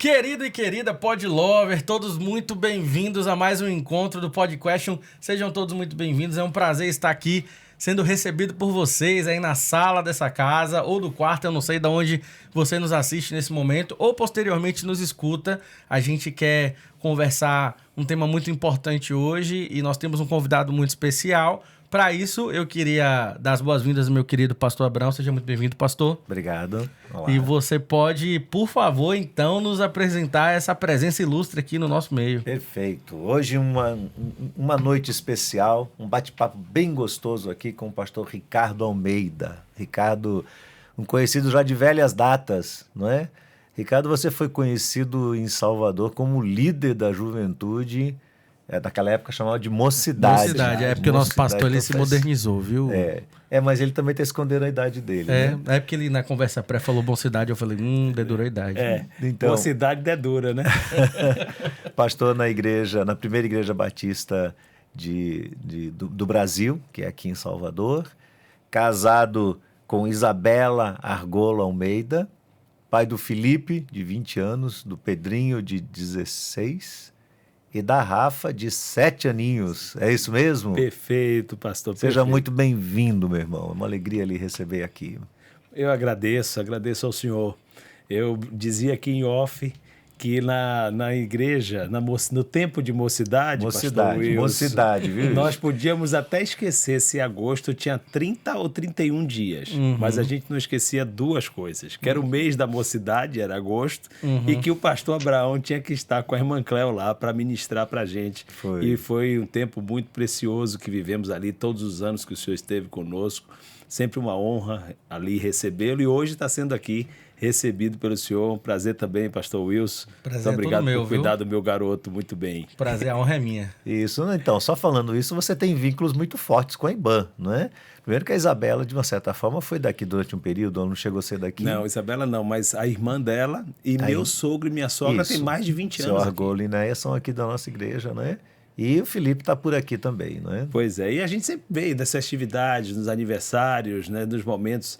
Querido e querida Pod Lover, todos muito bem-vindos a mais um encontro do Pod Question. Sejam todos muito bem-vindos. É um prazer estar aqui sendo recebido por vocês aí na sala dessa casa ou do quarto. Eu não sei de onde você nos assiste nesse momento ou posteriormente nos escuta. A gente quer conversar um tema muito importante hoje e nós temos um convidado muito especial. Para isso, eu queria dar as boas-vindas ao meu querido pastor Abraão. Seja muito bem-vindo, pastor. Obrigado. Olá. E você pode, por favor, então, nos apresentar essa presença ilustre aqui no nosso meio. Perfeito. Hoje uma noite especial, um bate-papo bem gostoso aqui com o pastor Ricardo Almeida. Ricardo, um conhecido já de velhas datas, não é? Ricardo, você foi conhecido em Salvador como líder da juventude, daquela época chamava de mocidade. Mocidade, porque o nosso pastor ele se modernizou, viu? Mas ele também está escondendo a idade dele. É porque ele na conversa pré falou mocidade, eu falei, dedurou a idade. Então, mocidade dedura, né? Pastor na primeira igreja batista do Brasil, que é aqui em Salvador, casado com Isabela Argola Almeida, pai do Felipe, de 20 anos, do Pedrinho, de 16 e da Rafa, de 7 aninhos. É isso mesmo? Perfeito, pastor. Seja muito bem-vindo, meu irmão. É uma alegria lhe receber aqui. Eu agradeço ao senhor. Eu dizia aqui em off que na igreja, no tempo de mocidade, pastor Wilson, mocidade, viu? Nós podíamos até esquecer se agosto tinha 30 ou 31 dias, mas a gente não esquecia duas coisas, que era o mês da mocidade, era agosto, e que o pastor Abraão tinha que estar com a irmã Cléo lá para ministrar para a gente. E foi um tempo muito precioso que vivemos ali, todos os anos que o senhor esteve conosco, sempre uma honra ali recebê-lo, e hoje está sendo aqui recebido pelo senhor. Um prazer também, pastor Wilson. Prazer muito obrigado por cuidar do meu garoto muito bem. Prazer, a honra é minha. Isso, então, só falando isso, você tem vínculos muito fortes com a IBAN, não é? Primeiro que a Isabela, de uma certa forma, foi daqui durante um período, ela não chegou a ser daqui. Não, Isabela não, mas a irmã dela e meu sogro e minha sogra tem mais de 20 anos. Seu Argola e Néia são aqui da nossa igreja, não é? E o Felipe está por aqui também, não é? Pois é, e a gente sempre veio das festividades, nos aniversários, né, nos momentos.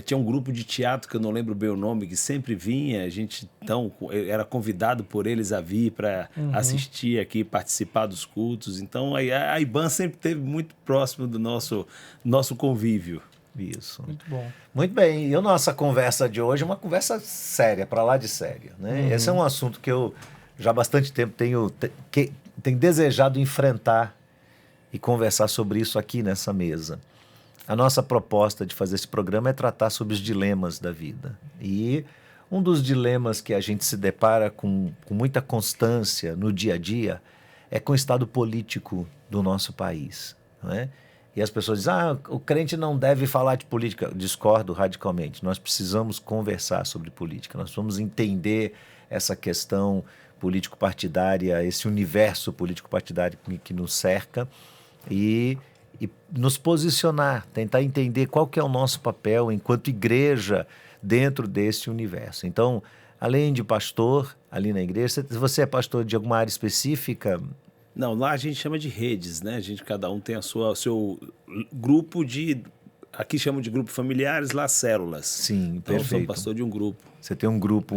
Tinha um grupo de teatro, que eu não lembro bem o nome, que sempre vinha, a gente então era convidado por eles a vir para assistir aqui, participar dos cultos. Então a IBAN sempre esteve muito próximo do nosso convívio. Isso. Muito bom. Muito bem, e a nossa conversa de hoje é uma conversa séria, para lá de séria, né? Esse é um assunto que eu já há bastante tempo tenho desejado enfrentar e conversar sobre isso aqui nessa mesa. A nossa proposta de fazer esse programa é tratar sobre os dilemas da vida. E um dos dilemas que a gente se depara com muita constância no dia a dia é com o estado político do nosso país, não é? E as pessoas dizem, o crente não deve falar de política. Eu discordo radicalmente. Nós precisamos conversar sobre política. Nós vamos entender essa questão político-partidária, esse universo político-partidário que nos cerca e nos posicionar, tentar entender qual que é o nosso papel enquanto igreja dentro desse universo. Então, além de pastor ali na igreja, você é pastor de alguma área específica? Não, lá a gente chama de redes, né? Cada um tem o seu grupo aqui chamam de grupo familiares, lá células. Sim, então, perfeito. Eu sou pastor de um grupo. Você tem um grupo...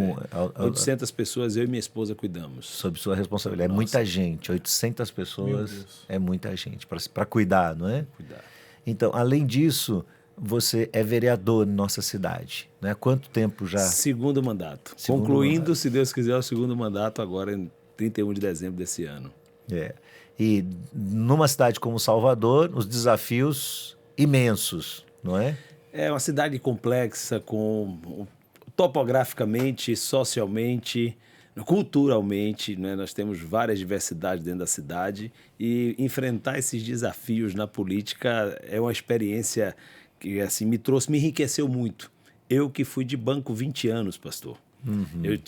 800 pessoas, eu e minha esposa cuidamos. Sob sua responsabilidade. É muita gente, 800 pessoas é muita gente para cuidar, não é? Cuidar. Então, além disso, você é vereador em nossa cidade, né? Há quanto tempo já? Segundo mandato. Concluindo, se Deus quiser, o segundo mandato agora em 31 de dezembro desse ano. E numa cidade como Salvador, os desafios imensos, não é? É uma cidade complexa, topograficamente, socialmente, culturalmente, né? Nós temos várias diversidades dentro da cidade e enfrentar esses desafios na política é uma experiência que assim, me enriqueceu muito. Eu que fui de banco 20 anos, pastor.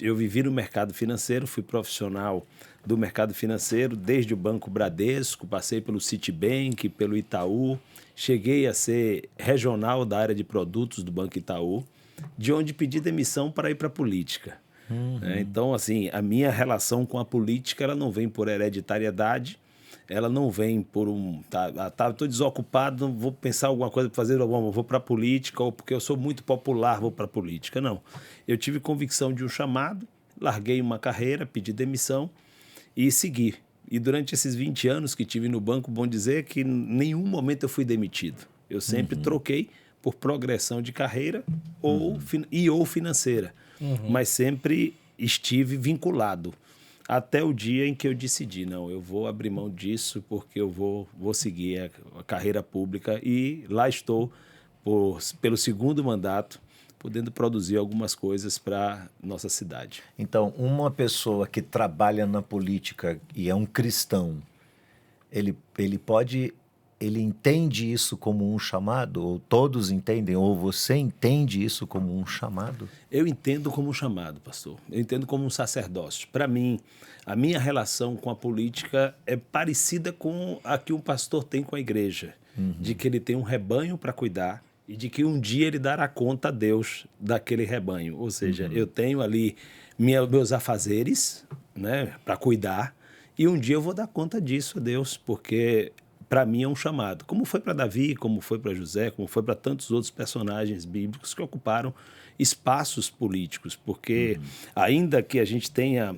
Eu vivi no mercado financeiro, fui profissional do mercado financeiro, desde o Banco Bradesco, passei pelo Citibank, pelo Itaú, cheguei a ser regional da área de produtos do Banco Itaú, de onde pedi demissão para ir para a política. Então, assim, a minha relação com a política ela não vem por hereditariedade, ela não vem por estou desocupado, vou pensar alguma coisa para fazer, vou para a política, ou porque eu sou muito popular, vou para a política. Não. Eu tive convicção de um chamado, larguei uma carreira, pedi demissão e segui. E durante esses 20 anos que tive no banco, bom dizer que em nenhum momento eu fui demitido. Eu sempre troquei por progressão de carreira ou financeira, mas sempre estive vinculado. Até o dia em que eu decidi, não, eu vou abrir mão disso porque eu vou seguir a carreira pública e lá estou pelo segundo mandato, podendo produzir algumas coisas para nossa cidade. Então, uma pessoa que trabalha na política e é um cristão, ele entende isso como um chamado? Ou todos entendem? Ou você entende isso como um chamado? Eu entendo como um chamado, pastor. Eu entendo como um sacerdócio. Para mim, a minha relação com a política é parecida com a que um pastor tem com a igreja, de que ele tem um rebanho para cuidar e de que um dia ele dará conta a Deus daquele rebanho. Ou seja, eu tenho ali meus afazeres, né, para cuidar, e um dia eu vou dar conta disso a Deus, porque para mim é um chamado. Como foi para Davi, como foi para José, como foi para tantos outros personagens bíblicos que ocuparam espaços políticos, porque ainda que a gente tenha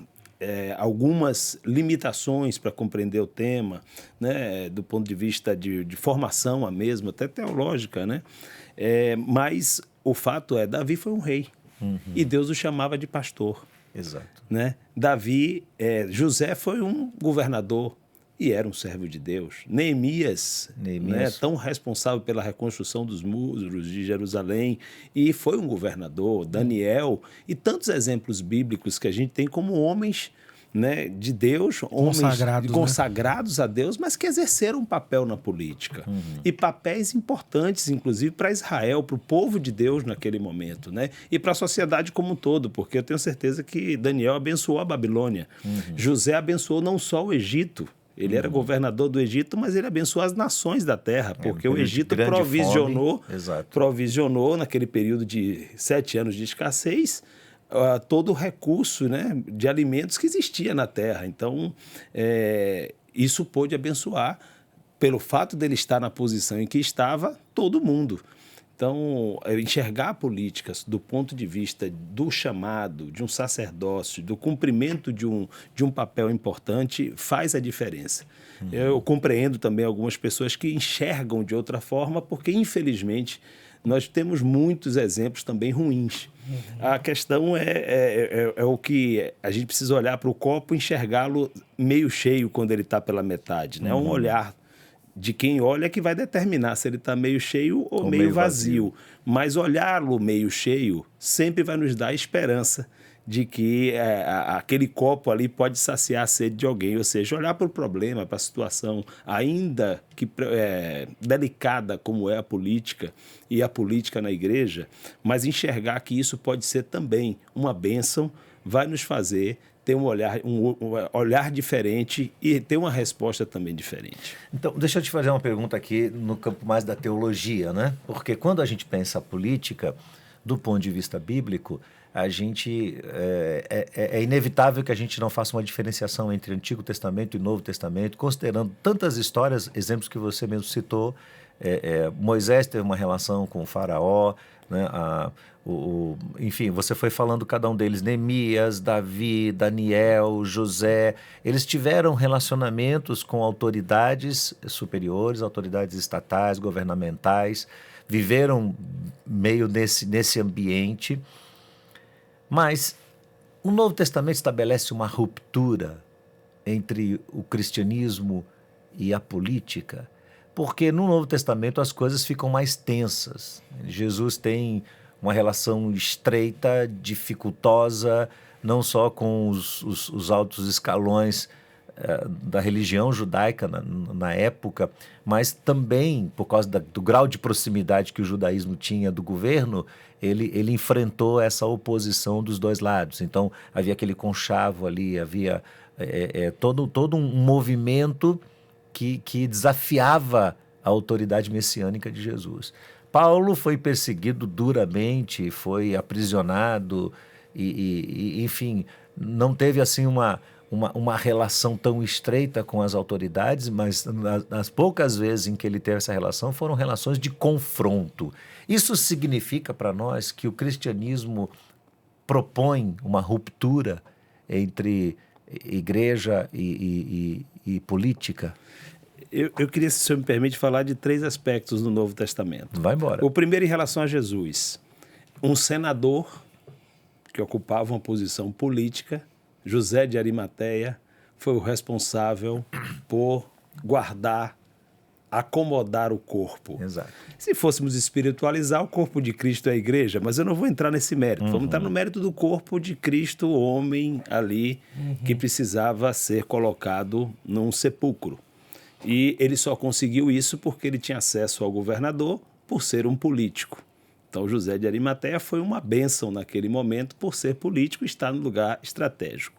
algumas limitações para compreender o tema, né, do ponto de vista de formação a mesma, até teológica, né? Mas o fato é, Davi foi um rei e Deus o chamava de pastor. Exato. Né? José foi um governador e era um servo de Deus. Neemias. Né, tão responsável pela reconstrução dos muros de Jerusalém e foi um governador. Daniel e tantos exemplos bíblicos que a gente tem como homens, né, de Deus, homens consagrados a Deus, mas que exerceram um papel na política. E papéis importantes, inclusive, para Israel, para o povo de Deus naquele momento, né? E para a sociedade como um todo, porque eu tenho certeza que Daniel abençoou a Babilônia. José abençoou não só Uhum. o Egito, ele era governador do Egito, mas ele abençoou as nações da terra, porque o Egito provisionou naquele período de 7 anos de escassez, todo o recurso, né, de alimentos que existia na terra. Então, isso pôde abençoar, pelo fato dele estar na posição em que estava, todo mundo. Então, enxergar a política do ponto de vista do chamado, de um sacerdócio, do cumprimento de um papel importante, faz a diferença. Eu compreendo também algumas pessoas que enxergam de outra forma, porque, infelizmente, nós temos muitos exemplos também ruins. A questão é o que a gente precisa olhar para o copo e enxergá-lo meio cheio quando ele está pela metade, né? Um olhar de quem olha que vai determinar se ele está meio cheio ou meio vazio. Mas olhá-lo meio cheio sempre vai nos dar esperança de que aquele copo ali pode saciar a sede de alguém. Ou seja, olhar para o problema, para a situação, ainda que delicada como é a política e a política na igreja, mas enxergar que isso pode ser também uma bênção, vai nos fazer ter um olhar diferente e ter uma resposta também diferente. Então, deixa eu te fazer uma pergunta aqui no campo mais da teologia, né? Porque quando a gente pensa a política, do ponto de vista bíblico, a gente é inevitável que a gente não faça uma diferenciação entre Antigo Testamento e Novo Testamento, considerando tantas histórias, exemplos que você mesmo citou. Moisés teve uma relação com o faraó, né? Enfim, você foi falando cada um deles, Neemias, Davi, Daniel, José, eles tiveram relacionamentos com autoridades superiores, autoridades estatais, governamentais, viveram meio nesse ambiente, mas o Novo Testamento estabelece uma ruptura entre o cristianismo e a política, porque no Novo Testamento as coisas ficam mais tensas. Jesus tem uma relação estreita, dificultosa, não só com os altos escalões da religião judaica na época, mas também por causa do grau de proximidade que o judaísmo tinha do governo, ele enfrentou essa oposição dos dois lados. Então havia aquele conchavo ali, havia todo um movimento que desafiava a autoridade messiânica de Jesus. Paulo foi perseguido duramente, foi aprisionado e enfim, não teve assim uma relação tão estreita com as autoridades, mas nas poucas vezes em que ele teve essa relação foram relações de confronto. Isso significa para nós que o cristianismo propõe uma ruptura entre igreja e política? Eu queria, se o senhor me permite, falar de 3 aspectos do Novo Testamento. Vai embora. O primeiro em relação a Jesus. Um senador que ocupava uma posição política, José de Arimateia, foi o responsável por guardar, acomodar o corpo. Exato. Se fôssemos espiritualizar, o corpo de Cristo é a igreja, mas eu não vou entrar nesse mérito. Vamos entrar no mérito do corpo de Cristo, o homem ali, que precisava ser colocado num sepulcro. E ele só conseguiu isso porque ele tinha acesso ao governador por ser um político. Então, José de Arimateia foi uma bênção naquele momento por ser político e estar no lugar estratégico.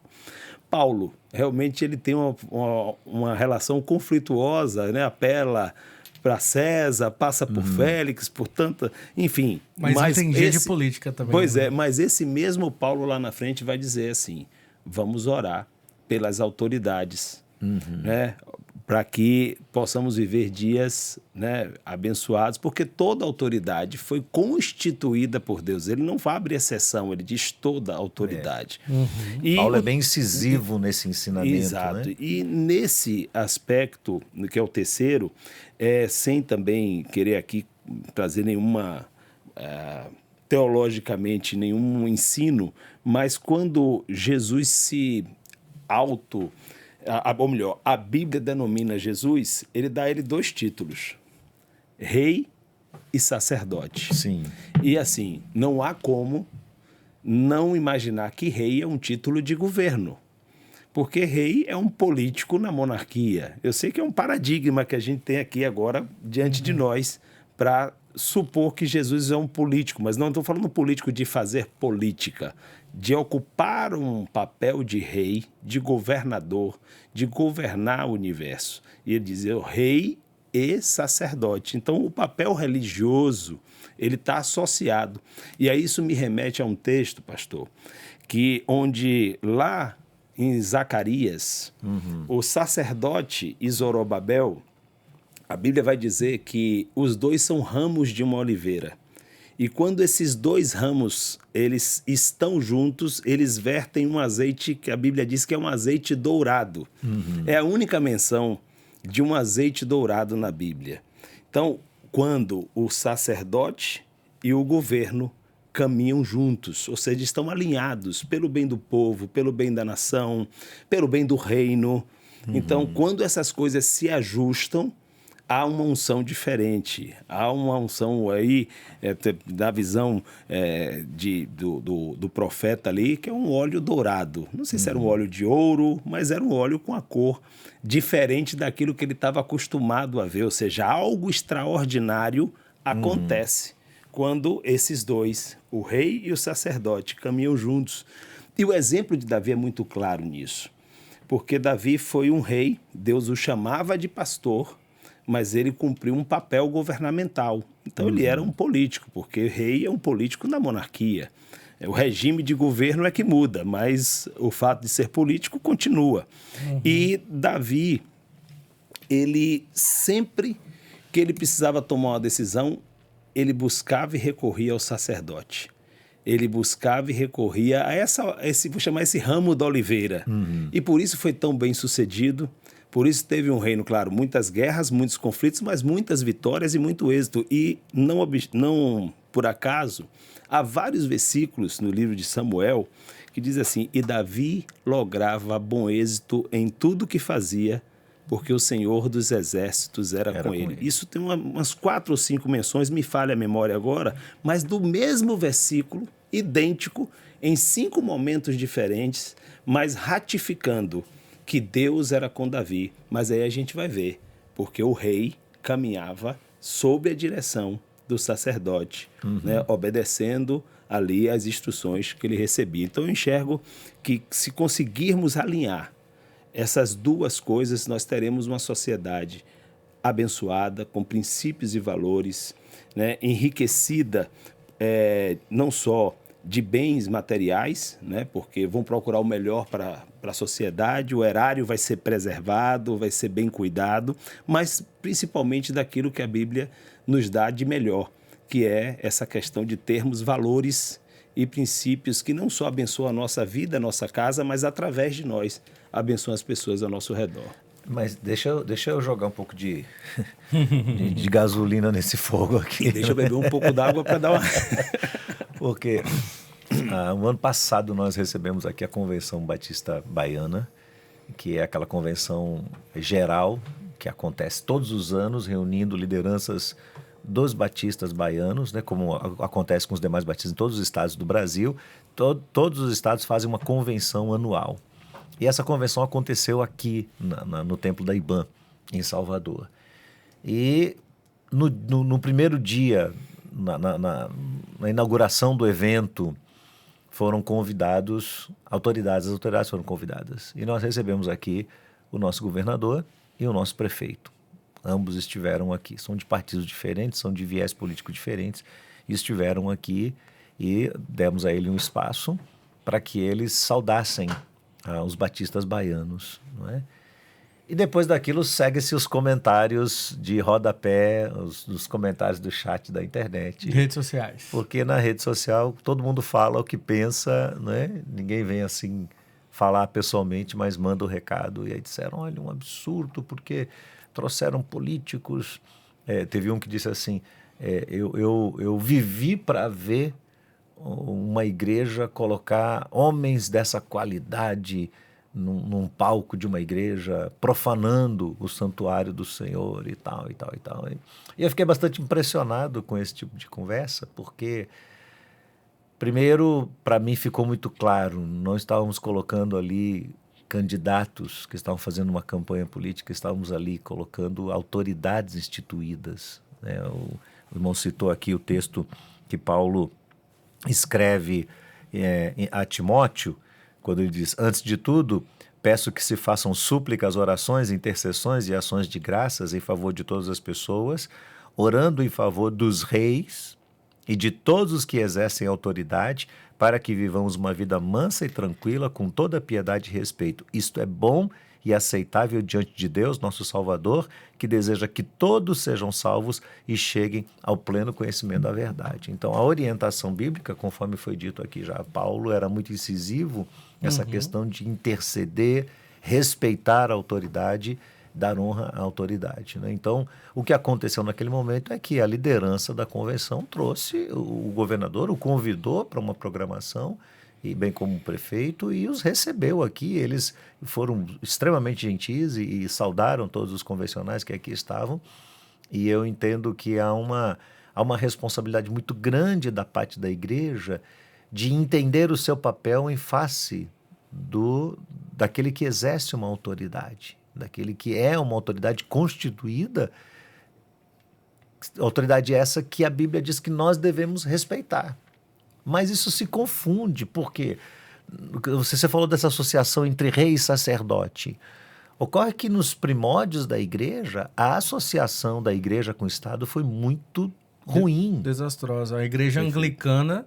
Paulo, realmente ele tem uma relação conflituosa, né? Apela para César, passa por Félix, por tanta... Enfim. Mas entendia de política também. Pois né? mas esse mesmo Paulo lá na frente vai dizer assim, vamos orar pelas autoridades, né? Para que possamos viver dias, né, abençoados, porque toda autoridade foi constituída por Deus. Ele não abre exceção, ele diz toda a autoridade. E Paulo é bem incisivo nesse ensinamento. Exato. Né? E nesse aspecto, que é o terceiro, sem também querer aqui trazer nenhuma, teologicamente, nenhum ensino, mas quando Jesus se ou melhor, a Bíblia denomina Jesus, ele dá a ele 2 títulos, rei e sacerdote. Sim. E assim, não há como não imaginar que rei é um título de governo, porque rei é um político na monarquia. Eu sei que é um paradigma que a gente tem aqui agora diante de nós para supor que Jesus é um político, mas não estou falando político de fazer política, de ocupar um papel de rei, de governador, de governar o universo. E ele diz, rei e sacerdote. Então, o papel religioso, ele está associado. E aí isso me remete a um texto, pastor, onde lá em Zacarias, o sacerdote e Zorobabel, a Bíblia vai dizer que os 2 são ramos de uma oliveira. E quando esses 2 ramos, eles estão juntos, eles vertem um azeite que a Bíblia diz que é um azeite dourado. É a única menção de um azeite dourado na Bíblia. Então, quando o sacerdote e o governo caminham juntos, ou seja, estão alinhados pelo bem do povo, pelo bem da nação, pelo bem do reino. Então, quando essas coisas se ajustam, há uma unção diferente, há uma unção aí da visão do profeta ali, que é um óleo dourado. Não sei se era um óleo de ouro, mas era um óleo com a cor diferente daquilo que ele estava acostumado a ver, ou seja, algo extraordinário acontece quando esses 2, o rei e o sacerdote, caminham juntos. E o exemplo de Davi é muito claro nisso, porque Davi foi um rei, Deus o chamava de pastor, mas ele cumpriu um papel governamental. Então ele era um político, porque rei é um político na monarquia. O regime de governo é que muda, mas o fato de ser político continua. E Davi, ele sempre que ele precisava tomar uma decisão, ele buscava e recorria ao sacerdote. Ele buscava e recorria a vou chamar esse ramo da oliveira. E por isso foi tão bem sucedido. Por isso teve um reino, claro, muitas guerras, muitos conflitos, mas muitas vitórias e muito êxito. E não por acaso, há vários versículos no livro de Samuel que diz assim, e Davi lograva bom êxito em tudo que fazia, porque o Senhor dos Exércitos era com ele. Isso tem umas 4 ou 5 menções, me falha a memória agora, mas do mesmo versículo, idêntico, em 5 momentos diferentes, mas ratificando que Deus era com Davi. Mas aí a gente vai ver, porque o rei caminhava sob a direção do sacerdote, né, obedecendo ali as instruções que ele recebia. Então eu enxergo que se conseguirmos alinhar essas 2 coisas, nós teremos uma sociedade abençoada, com princípios e valores, né, enriquecida não só de bens materiais, né, porque vão procurar o melhor para a sociedade, o erário vai ser preservado, vai ser bem cuidado, mas principalmente daquilo que a Bíblia nos dá de melhor, que é essa questão de termos valores e princípios que não só abençoam a nossa vida, a nossa casa, mas através de nós abençoam as pessoas ao nosso redor. Mas deixa eu jogar um pouco de gasolina nesse fogo aqui. Deixa eu beber um pouco d'água para dar uma... Porque no ano passado nós recebemos aqui a Convenção Batista Baiana, que é aquela convenção geral que acontece todos os anos, reunindo lideranças dos batistas baianos, né, como acontece com os demais batistas em todos os estados do Brasil. Todos os estados fazem uma convenção anual. E essa convenção aconteceu aqui no Templo da IBAN, em Salvador. E no primeiro dia, na inauguração do evento, foram convidados autoridades, as autoridades foram convidadas. E nós recebemos aqui o nosso governador e o nosso prefeito. Ambos estiveram aqui. São de partidos diferentes, são de viés político diferentes, e estiveram aqui e demos a ele um espaço para que eles saudassem os batistas baianos, não é? E depois daquilo segue-se os comentários de rodapé, os comentários do chat da internet. Redes sociais. Porque na rede social todo mundo fala o que pensa, né? Ninguém vem assim falar pessoalmente, mas manda o recado. E aí disseram, olha, um absurdo, porque trouxeram políticos. Teve um que disse assim, eu vivi para ver uma igreja colocar homens dessa qualidade num palco de uma igreja, profanando o santuário do Senhor e tal, e tal, e tal. E eu fiquei bastante impressionado com esse tipo de conversa, porque, primeiro, para mim ficou muito claro, nós estávamos colocando ali candidatos que estavam fazendo uma campanha política, estávamos ali colocando autoridades instituídas, né? O irmão citou aqui o texto que Paulo escreve a Timóteo, quando ele diz, antes de tudo, peço que se façam súplicas, orações, intercessões e ações de graças em favor de todas as pessoas, orando em favor dos reis e de todos os que exercem autoridade, para que vivamos uma vida mansa e tranquila, com toda piedade e respeito. Isto é bom e aceitável diante de Deus, nosso Salvador, que deseja que todos sejam salvos e cheguem ao pleno conhecimento da verdade. Então, a orientação bíblica, conforme foi dito aqui já, Paulo era muito incisivo nessa questão de interceder, respeitar a autoridade, dar honra à autoridade, né? Então, o que aconteceu naquele momento é que a liderança da convenção trouxe o governador, o convidou para uma programação, e bem como o prefeito, e os recebeu aqui. Eles foram extremamente gentis e saudaram todos os convencionais que aqui estavam. E eu entendo que há uma responsabilidade muito grande da parte da igreja de entender o seu papel em face daquele que exerce uma autoridade, daquele que é uma autoridade constituída, autoridade essa que a Bíblia diz que nós devemos respeitar. Mas isso se confunde, porque você falou dessa associação entre rei e sacerdote. Ocorre que nos primórdios da igreja, a associação da igreja com o Estado foi muito ruim. Desastrosa. A igreja anglicana,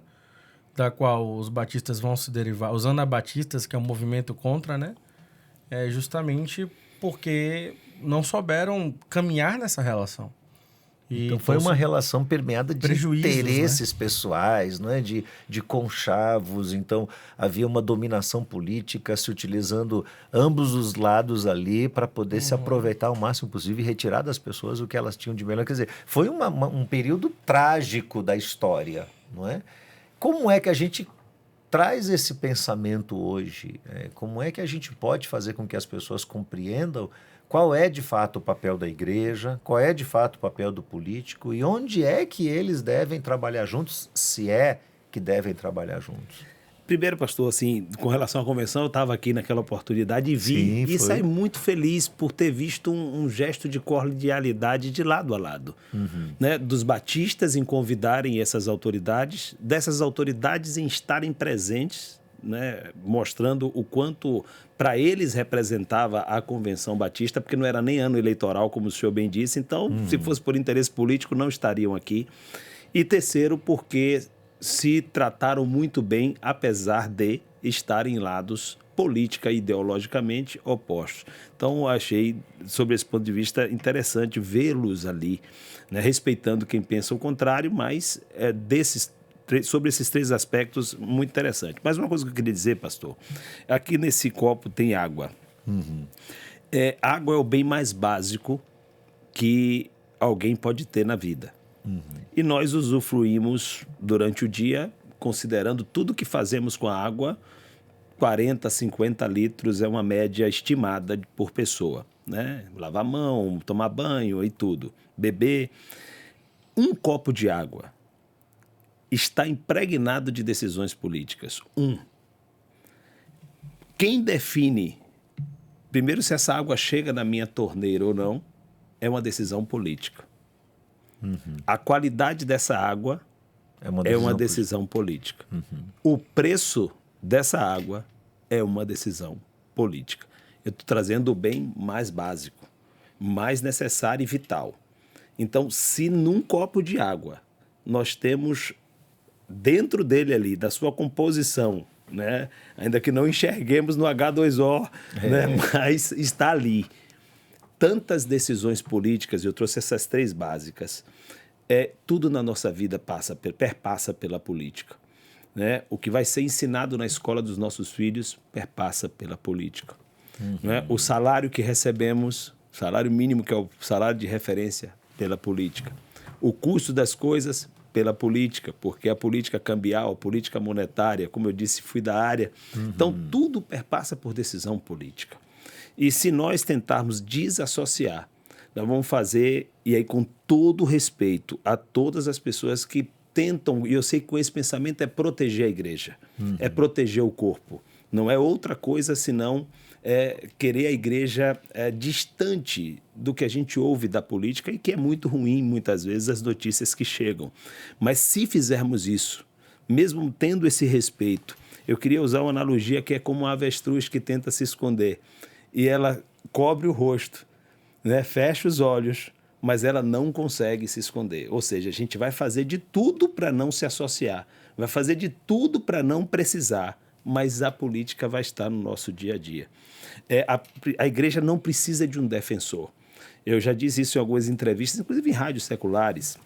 da qual os batistas vão se derivar, os anabatistas, que é um movimento contra, né? É justamente porque não souberam caminhar nessa relação. Então foi uma relação permeada de interesses, né, pessoais, não é? de conchavos. Então havia uma dominação política se utilizando ambos os lados ali para poder se aproveitar o máximo possível e retirar das pessoas o que elas tinham de melhor. Quer dizer, foi um período trágico da história, não é? Como é que a gente traz esse pensamento hoje? Como é que a gente pode fazer com que as pessoas compreendam qual é de fato o papel da igreja, qual é de fato o papel do político e onde é que eles devem trabalhar juntos, se é que devem trabalhar juntos? Primeiro, pastor, assim, com relação à convenção, eu estava aqui naquela oportunidade e vi. Sim, e saí muito feliz por ter visto um gesto de cordialidade de lado a lado. Né? Dos batistas em convidarem essas autoridades, dessas autoridades em estarem presentes, né? Mostrando o quanto para eles representava a Convenção Batista, porque não era nem ano eleitoral, como o senhor bem disse. Então, se fosse por interesse político, não estariam aqui. E terceiro, porque se trataram muito bem, apesar de estarem em lados política e ideologicamente opostos. Então, achei, sob esse ponto de vista, interessante vê-los ali, né, respeitando quem pensa o contrário, mas desses sobre esses 3 aspectos, muito interessante. Mas uma coisa que eu queria dizer, pastor, aqui nesse copo tem água. Água é o bem mais básico que alguém pode ter na vida. E nós usufruímos durante o dia, considerando tudo que fazemos com a água, 40, 50 litros é uma média estimada por pessoa, né? Lavar a mão, tomar banho e tudo, beber. Um copo de água está impregnado de decisões políticas. Quem define, primeiro, se essa água chega na minha torneira ou não, é uma decisão política. A qualidade dessa água é uma decisão política. O preço dessa água é uma decisão política. Eu estou trazendo o bem mais básico, mais necessário e vital. Então, se num copo de água nós temos dentro dele ali, da sua composição, né? Ainda que não enxerguemos no H2O, né? Mas está ali. Tantas decisões políticas, eu trouxe essas 3 básicas. Tudo na nossa vida perpassa pela política, né? O que vai ser ensinado na escola dos nossos filhos perpassa pela política. Né? O salário que recebemos, salário mínimo, que é o salário de referência, pela política. O custo das coisas, pela política, porque a política cambial, a política monetária, como eu disse, fui da área. Então, tudo perpassa por decisão política. E se nós tentarmos desassociar, nós vamos fazer, e aí com todo respeito a todas as pessoas que tentam, e eu sei que com esse pensamento é proteger a igreja, é proteger o corpo. Não é outra coisa senão querer a igreja distante do que a gente ouve da política e que é muito ruim, muitas vezes, as notícias que chegam. Mas se fizermos isso, mesmo tendo esse respeito, eu queria usar uma analogia que é como uma avestruz que tenta se esconder e ela cobre o rosto, né? Fecha os olhos, mas ela não consegue se esconder. Ou seja, a gente vai fazer de tudo para não se associar, vai fazer de tudo para não precisar, mas a política vai estar no nosso dia a dia. A igreja não precisa de um defensor. Eu já disse isso em algumas entrevistas, inclusive em rádios seculares.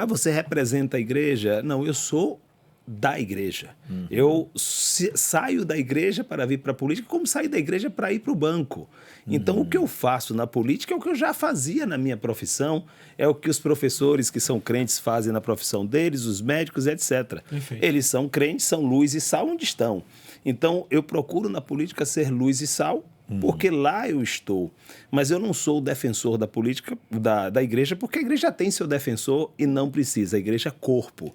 Você representa a igreja? Não, eu sou da igreja. Eu saio da igreja para vir para a política, como saio da igreja para ir para o banco. Então, o que eu faço na política é o que eu já fazia na minha profissão, é o que os professores que são crentes fazem na profissão deles, os médicos, etc. Perfeito. Eles são crentes, são luz e sal onde estão. Então, eu procuro na política ser luz e sal, porque lá eu estou. Mas eu não sou o defensor da política, da igreja, porque a igreja tem seu defensor e não precisa. A igreja é corpo.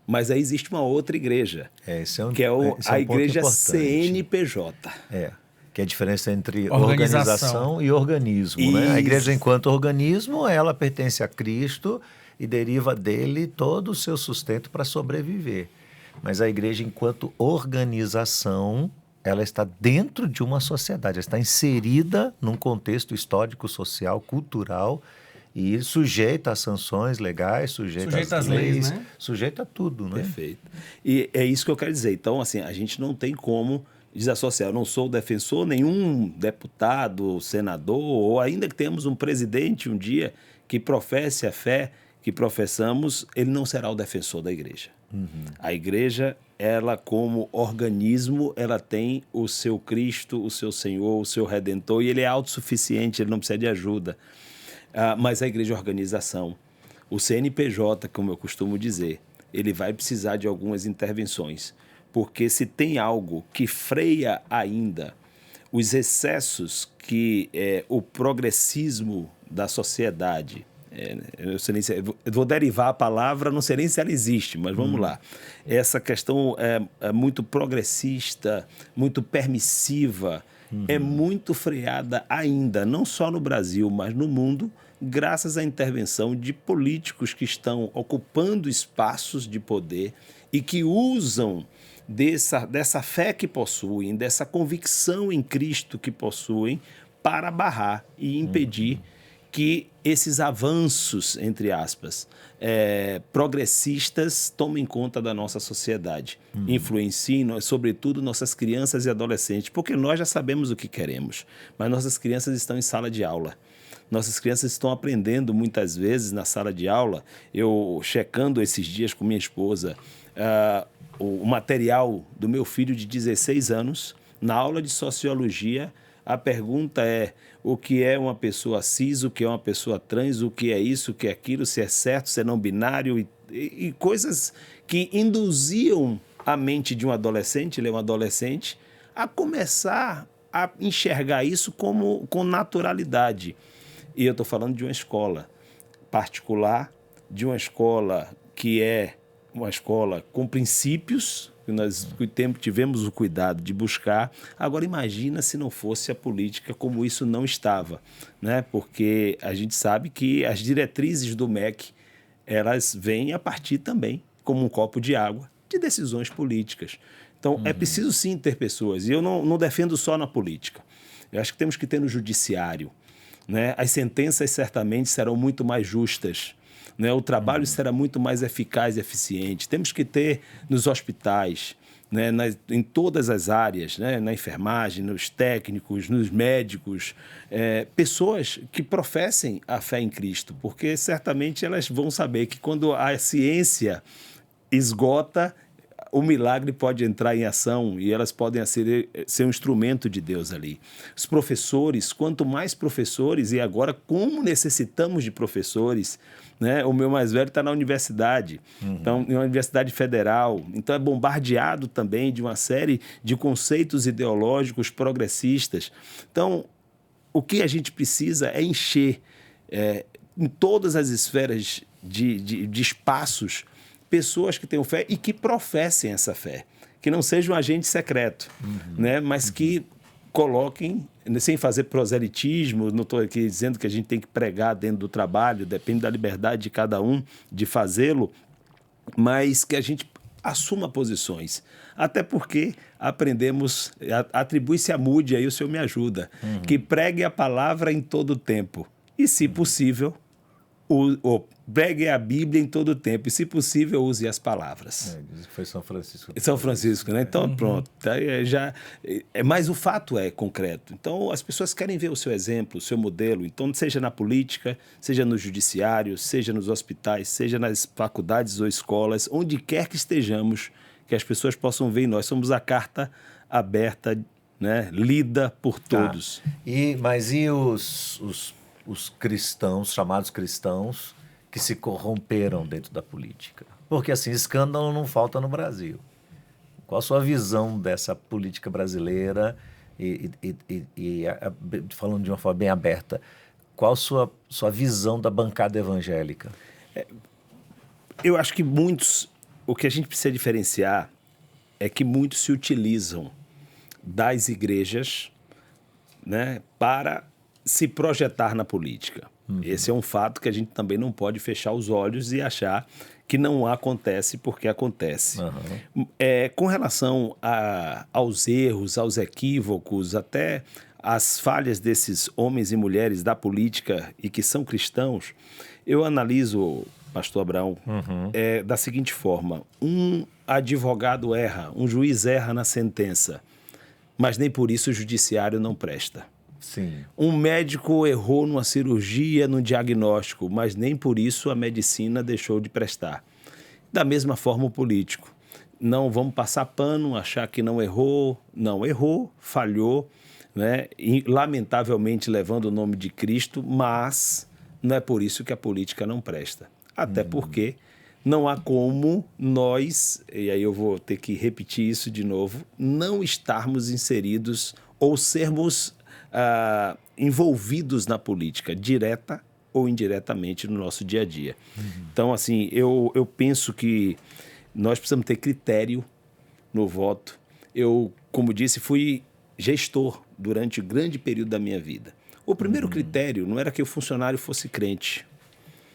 Mas aí existe uma outra igreja, que é a igreja CNPJ. Que é a diferença entre organização e organismo. Né? A igreja, enquanto organismo, ela pertence a Cristo e deriva dele todo o seu sustento para sobreviver. Mas a igreja, enquanto organização, ela está dentro de uma sociedade, ela está inserida num contexto histórico, social, cultural, e sujeita a sanções legais, sujeita às leis, né? Sujeita a tudo, né? Perfeito. E é isso que eu quero dizer. Então, assim, a gente não tem como desassociar. Eu não sou defensor, nenhum deputado, senador, ou ainda que tenhamos um presidente um dia que professe a fé que professamos, ele não será o defensor da igreja. A igreja, ela como organismo, ela tem o seu Cristo, o seu Senhor, o seu Redentor, e ele é autossuficiente, ele não precisa de ajuda. Mas a igreja é organização. O CNPJ, como eu costumo dizer, ele vai precisar de algumas intervenções, porque se tem algo que freia ainda os excessos que o progressismo da sociedade, eu vou derivar a palavra, não sei nem se ela existe, mas vamos lá. Essa questão é muito progressista, muito permissiva, é muito freada ainda, não só no Brasil, mas no mundo, graças à intervenção de políticos que estão ocupando espaços de poder e que usam dessa fé que possuem, dessa convicção em Cristo que possuem, para barrar e impedir que esses avanços, entre aspas, progressistas tomem conta da nossa sociedade, influenciem, sobretudo, nossas crianças e adolescentes, porque nós já sabemos o que queremos, mas nossas crianças estão em sala de aula. Nossas crianças estão aprendendo muitas vezes na sala de aula. Eu, checando esses dias com minha esposa o material do meu filho de 16 anos, na aula de sociologia, a pergunta é o que é uma pessoa cis, o que é uma pessoa trans, o que é isso, o que é aquilo, se é certo, se é não binário, e coisas que induziam a mente de um adolescente, ele é um adolescente, a começar a enxergar isso com naturalidade. E eu estou falando de uma escola particular, de uma escola que é uma escola com princípios, que nós com o tempo tivemos o cuidado de buscar. Agora imagina se não fosse a política como isso não estava, né? Porque a gente sabe que as diretrizes do MEC, elas vêm a partir também, como um copo de água, de decisões políticas. Então, é preciso sim ter pessoas. E eu não defendo só na política. Eu acho que temos que ter no judiciário, né? As sentenças certamente serão muito mais justas, né? O trabalho será muito mais eficaz e eficiente. Temos que ter nos hospitais, né? Em todas as áreas, né? Na enfermagem, nos técnicos, nos médicos, pessoas que professem a fé em Cristo, porque certamente elas vão saber que quando a ciência esgota, o milagre pode entrar em ação e elas podem ser um instrumento de Deus ali. Os professores, quanto mais professores, e agora como necessitamos de professores, né? O meu mais velho está na universidade, então, em uma universidade federal, então é bombardeado também de uma série de conceitos ideológicos progressistas. Então, o que a gente precisa é encher em todas as esferas de espaços pessoas que tenham fé e que professem essa fé, que não sejam um agente secreto, né? Mas que coloquem, sem fazer proselitismo, não estou aqui dizendo que a gente tem que pregar dentro do trabalho, depende da liberdade de cada um de fazê-lo, mas que a gente assuma posições. Até porque aprendemos, atribui-se a Moody, aí o senhor me ajuda, que pregue a palavra em todo o tempo e, se possível, pregue a Bíblia em todo o tempo e, se possível, use as palavras. Diz que foi São Francisco. São Francisco, né? Então, pronto. Mas o fato é concreto. Então, as pessoas querem ver o seu exemplo, o seu modelo. Então, seja na política, seja no judiciário, seja nos hospitais, seja nas faculdades ou escolas, onde quer que estejamos, que as pessoas possam ver em nós. Somos a carta aberta, né? Lida por todos. Mas os cristãos, chamados cristãos, que se corromperam dentro da política? Porque, assim, escândalo não falta no Brasil. Qual a sua visão dessa política brasileira? Falando de uma forma bem aberta, qual a sua visão da bancada evangélica? Eu acho que o que a gente precisa diferenciar é que muitos se utilizam das igrejas, né, para se projetar na política. Esse é um fato que a gente também não pode fechar os olhos e achar que não acontece porque acontece. Com relação aos erros, aos equívocos, até as falhas desses homens e mulheres da política e que são cristãos, eu analiso, pastor Abraão, da seguinte forma: um advogado erra, um juiz erra na sentença, mas nem por isso o judiciário não presta. Sim. Um médico errou numa cirurgia, no diagnóstico, mas nem por isso a medicina deixou de prestar. Da mesma forma o político. Não vamos passar pano, achar que não errou, falhou, né? E, lamentavelmente levando o nome de Cristo, mas não é por isso que a política não presta. Até porque não há como nós, e aí eu vou ter que repetir isso de novo, não estarmos inseridos ou sermos envolvidos na política, direta ou indiretamente, no nosso dia a dia. Então, assim, eu penso que nós precisamos ter critério no voto. Eu, como disse, fui gestor durante um grande período da minha vida. O primeiro critério não era que o funcionário fosse crente.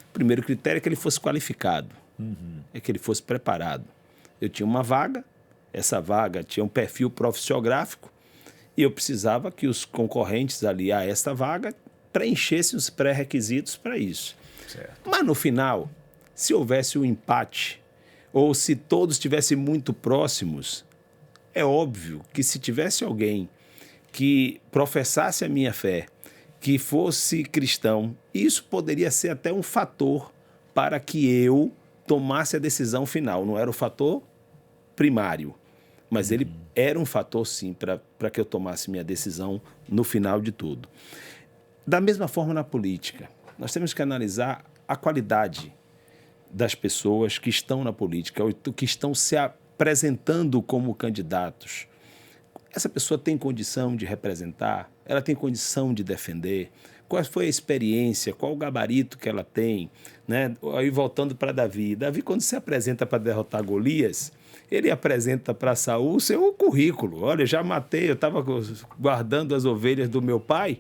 O primeiro critério é que ele fosse qualificado, é que ele fosse preparado. Eu tinha uma vaga, essa vaga tinha um perfil profissiográfico, e eu precisava que os concorrentes ali a esta vaga preenchessem os pré-requisitos para isso. Certo. Mas, no final, se houvesse um empate, ou se todos estivessem muito próximos, é óbvio que se tivesse alguém que professasse a minha fé, que fosse cristão, isso poderia ser até um fator para que eu tomasse a decisão final. Não era o fator primário, mas ele era um fator, sim, para que eu tomasse minha decisão no final de tudo. Da mesma forma na política, nós temos que analisar a qualidade das pessoas que estão na política, ou que estão se apresentando como candidatos. Essa pessoa tem condição de representar? Ela tem condição de defender? Qual foi a experiência? Qual o gabarito que ela tem? Né? Aí voltando para Davi. Davi, quando se apresenta para derrotar Golias, ele apresenta para Saul o seu currículo. Olha, já matei, eu estava guardando as ovelhas do meu pai,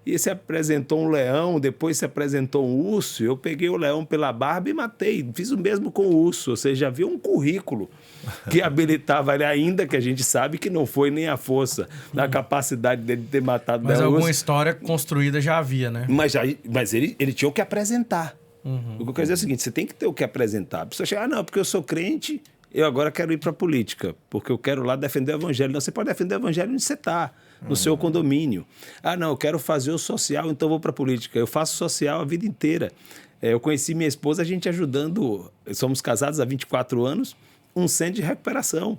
e se apresentou um leão, depois se apresentou um urso, eu peguei o leão pela barba e matei. Fiz o mesmo com o urso, ou seja, havia um currículo que habilitava ele, ainda que a gente sabe que não foi nem a força, a capacidade dele de ter matado o Mas alguma urso. história construída já havia, né? Mas ele tinha o que apresentar. O que eu quero dizer é o seguinte, você tem que ter o que apresentar. A pessoa chega, não, porque eu sou crente, eu agora quero ir para a política, porque eu quero lá defender o evangelho. Não, você pode defender o evangelho onde você está, no seu condomínio. Ah, não, eu quero fazer o social, então vou para a política. Eu faço social a vida inteira. Eu conheci minha esposa, a gente ajudando, somos casados há 24 anos, um centro de recuperação.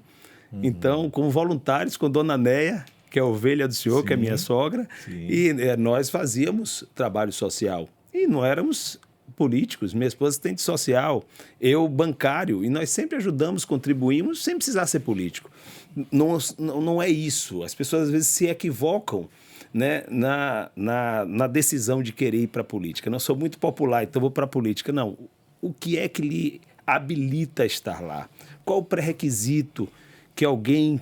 Então, como voluntários, com Dona Neia, que é a ovelha do senhor, que é minha sogra, e nós fazíamos trabalho social. E não éramos políticos, minha esposa tem de social, eu bancário, e nós sempre ajudamos, contribuímos, sem precisar ser político. Não é isso. As pessoas às vezes se equivocam, né, na decisão de querer ir para a política. Não sou muito popular, então vou para a política. Não. O que é que lhe habilita a estar lá? Qual o pré-requisito que alguém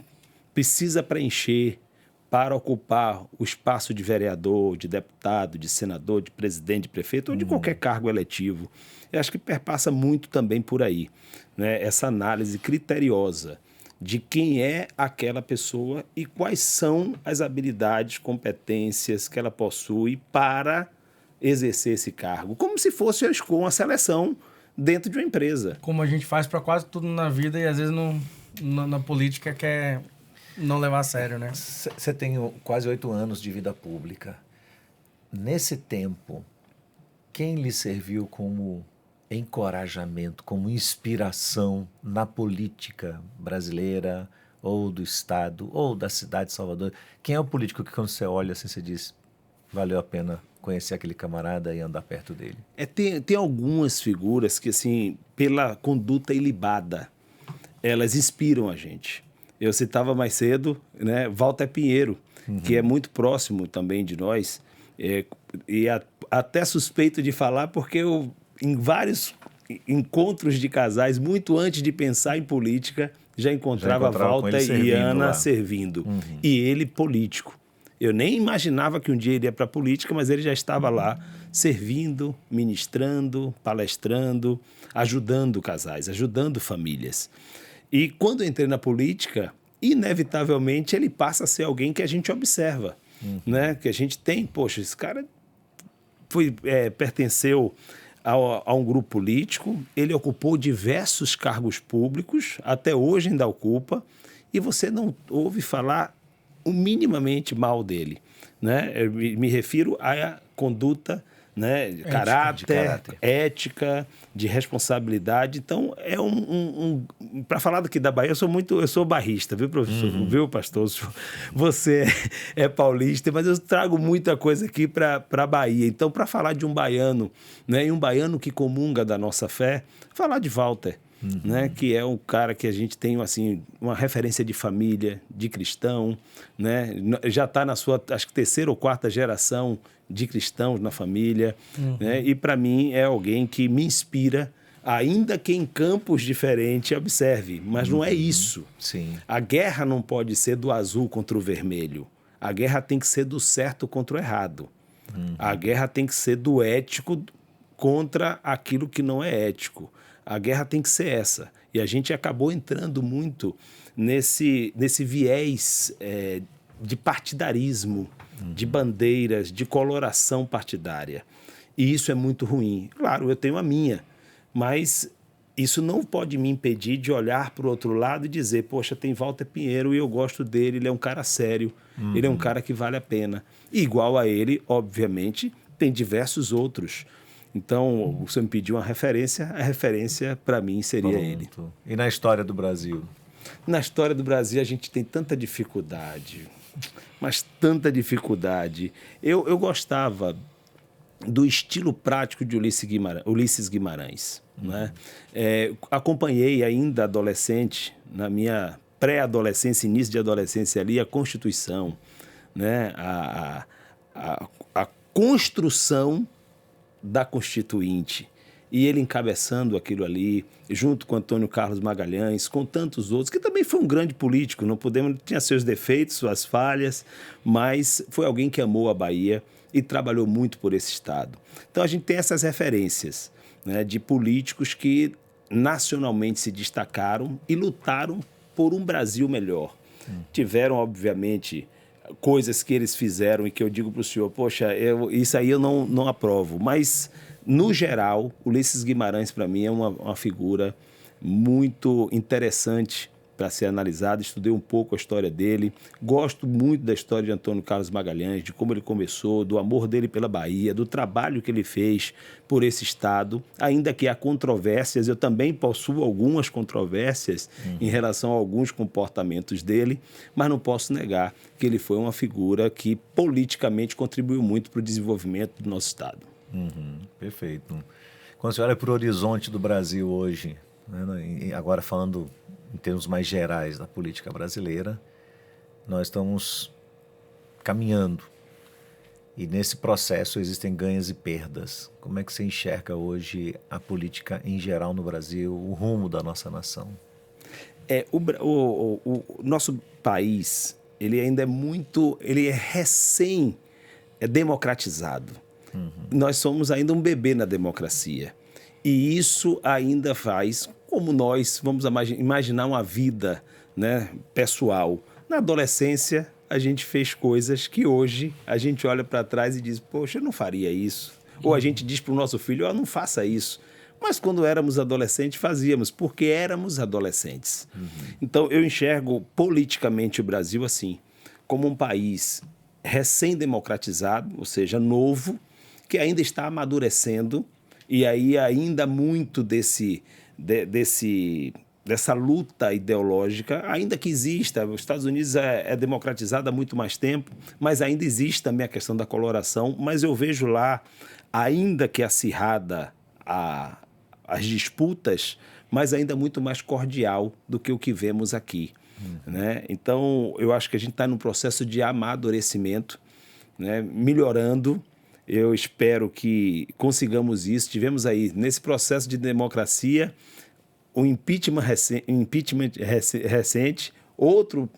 precisa preencher para ocupar o espaço de vereador, de deputado, de senador, de presidente, de prefeito ou de qualquer cargo eletivo? Eu acho que perpassa muito também por aí, né? Essa análise criteriosa de quem é aquela pessoa e quais são as habilidades, competências que ela possui para exercer esse cargo, como se fosse uma seleção dentro de uma empresa. Como a gente faz para quase tudo na vida e às vezes na política quer não levar a sério, né? Você tem quase 8 anos de vida pública. Nesse tempo, quem lhe serviu como encorajamento, como inspiração na política brasileira, ou do Estado, ou da cidade de Salvador? Quem é o político que, quando você olha assim, você diz, valeu a pena conhecer aquele camarada e andar perto dele? Tem algumas figuras que, assim, pela conduta ilibada, elas inspiram a gente. Eu citava mais cedo, né, Walter Pinheiro, que é muito próximo também de nós, até suspeito de falar, porque eu, em vários encontros de casais, muito antes de pensar em política, já encontrava Walter e Ana servindo. E ele político. Eu nem imaginava que um dia ele ia para a política, mas ele já estava lá servindo, ministrando, palestrando, ajudando casais, ajudando famílias. E quando eu entrei na política, inevitavelmente ele passa a ser alguém que a gente observa, né? Que a gente tem, poxa, esse cara pertenceu a um grupo político, ele ocupou diversos cargos públicos, até hoje ainda ocupa, e você não ouve falar minimamente mal dele, né? Eu me refiro à conduta, né? Caráter, ética, de responsabilidade. Então, para falar daqui da Bahia, eu sou bairrista, viu, professor? Viu, pastor? Você é paulista, mas eu trago muita coisa aqui para a Bahia. Então, para falar de um baiano, né? E um baiano que comunga da nossa fé, falar de Walter, né? Que é um cara que a gente tem, assim, uma referência de família, de cristão, né? Já está na sua, acho que, 3ª ou 4ª geração de cristãos na família, né? E para mim é alguém que me inspira, ainda que em campos diferentes, observe, mas não é isso. Sim. A guerra não pode ser do azul contra o vermelho. A guerra tem que ser do certo contra o errado. A guerra tem que ser do ético contra aquilo que não é ético. A guerra tem que ser essa. E a gente acabou entrando muito nesse viés de partidarismo, de bandeiras, de coloração partidária. E isso é muito ruim. Claro, eu tenho a minha, mas isso não pode me impedir de olhar para o outro lado e dizer, poxa, tem Walter Pinheiro e eu gosto dele, ele é um cara sério, ele é um cara que vale a pena. E igual a ele, obviamente, tem diversos outros. Então, você me pediu uma referência, a referência para mim seria ele. E na história do Brasil? Na história do Brasil, a gente tem tanta dificuldade, mas tanta dificuldade. Eu gostava do estilo prático de Ulisses Guimarães. Né? Acompanhei ainda adolescente, na minha pré-adolescência, início de adolescência ali, a Constituição, né? A construção da Constituinte. E ele encabeçando aquilo ali, junto com Antônio Carlos Magalhães, com tantos outros, que também foi um grande político, não podemos, tinha seus defeitos, suas falhas, mas foi alguém que amou a Bahia e trabalhou muito por esse estado. Então a gente tem essas referências, né, de políticos que nacionalmente se destacaram e lutaram por um Brasil melhor. Tiveram, obviamente, coisas que eles fizeram e que eu digo para o senhor, poxa, isso aí eu não aprovo, mas, no geral, Ulisses Guimarães, para mim, é uma figura muito interessante para ser analisada. Estudei um pouco a história dele, gosto muito da história de Antônio Carlos Magalhães, de como ele começou, do amor dele pela Bahia, do trabalho que ele fez por esse estado, ainda que há controvérsias, eu também possuo algumas controvérsias em relação a alguns comportamentos dele, mas não posso negar que ele foi uma figura que politicamente contribuiu muito para o desenvolvimento do nosso estado. Perfeito. Quando você olha para o horizonte do Brasil hoje, né, agora falando em termos mais gerais da política brasileira, nós estamos caminhando. E nesse processo existem ganhos e perdas. Como é que você enxerga hoje a política em geral no Brasil, o rumo da nossa nação? O nosso país, ele ainda é muito, ele é democratizado. Nós somos ainda um bebê na democracia. E isso ainda faz, como nós vamos imaginar uma vida, né, pessoal. Na adolescência, a gente fez coisas que hoje a gente olha para trás e diz, poxa, eu não faria isso. Ou a gente diz para o nosso filho, não faça isso. Mas quando éramos adolescentes, fazíamos, porque éramos adolescentes. Então, eu enxergo politicamente o Brasil assim, como um país recém-democratizado, ou seja, novo, que ainda está amadurecendo, e aí ainda muito dessa luta ideológica, ainda que exista, os Estados Unidos é democratizado há muito mais tempo, mas ainda existe também a questão da coloração, mas eu vejo lá, ainda que acirrada as disputas, mas ainda muito mais cordial do que o que vemos aqui. Né? Então, eu acho que a gente está num processo de amadurecimento, né? Melhorando. Eu espero que consigamos isso. Tivemos aí, nesse processo de democracia, um impeachment recente, outro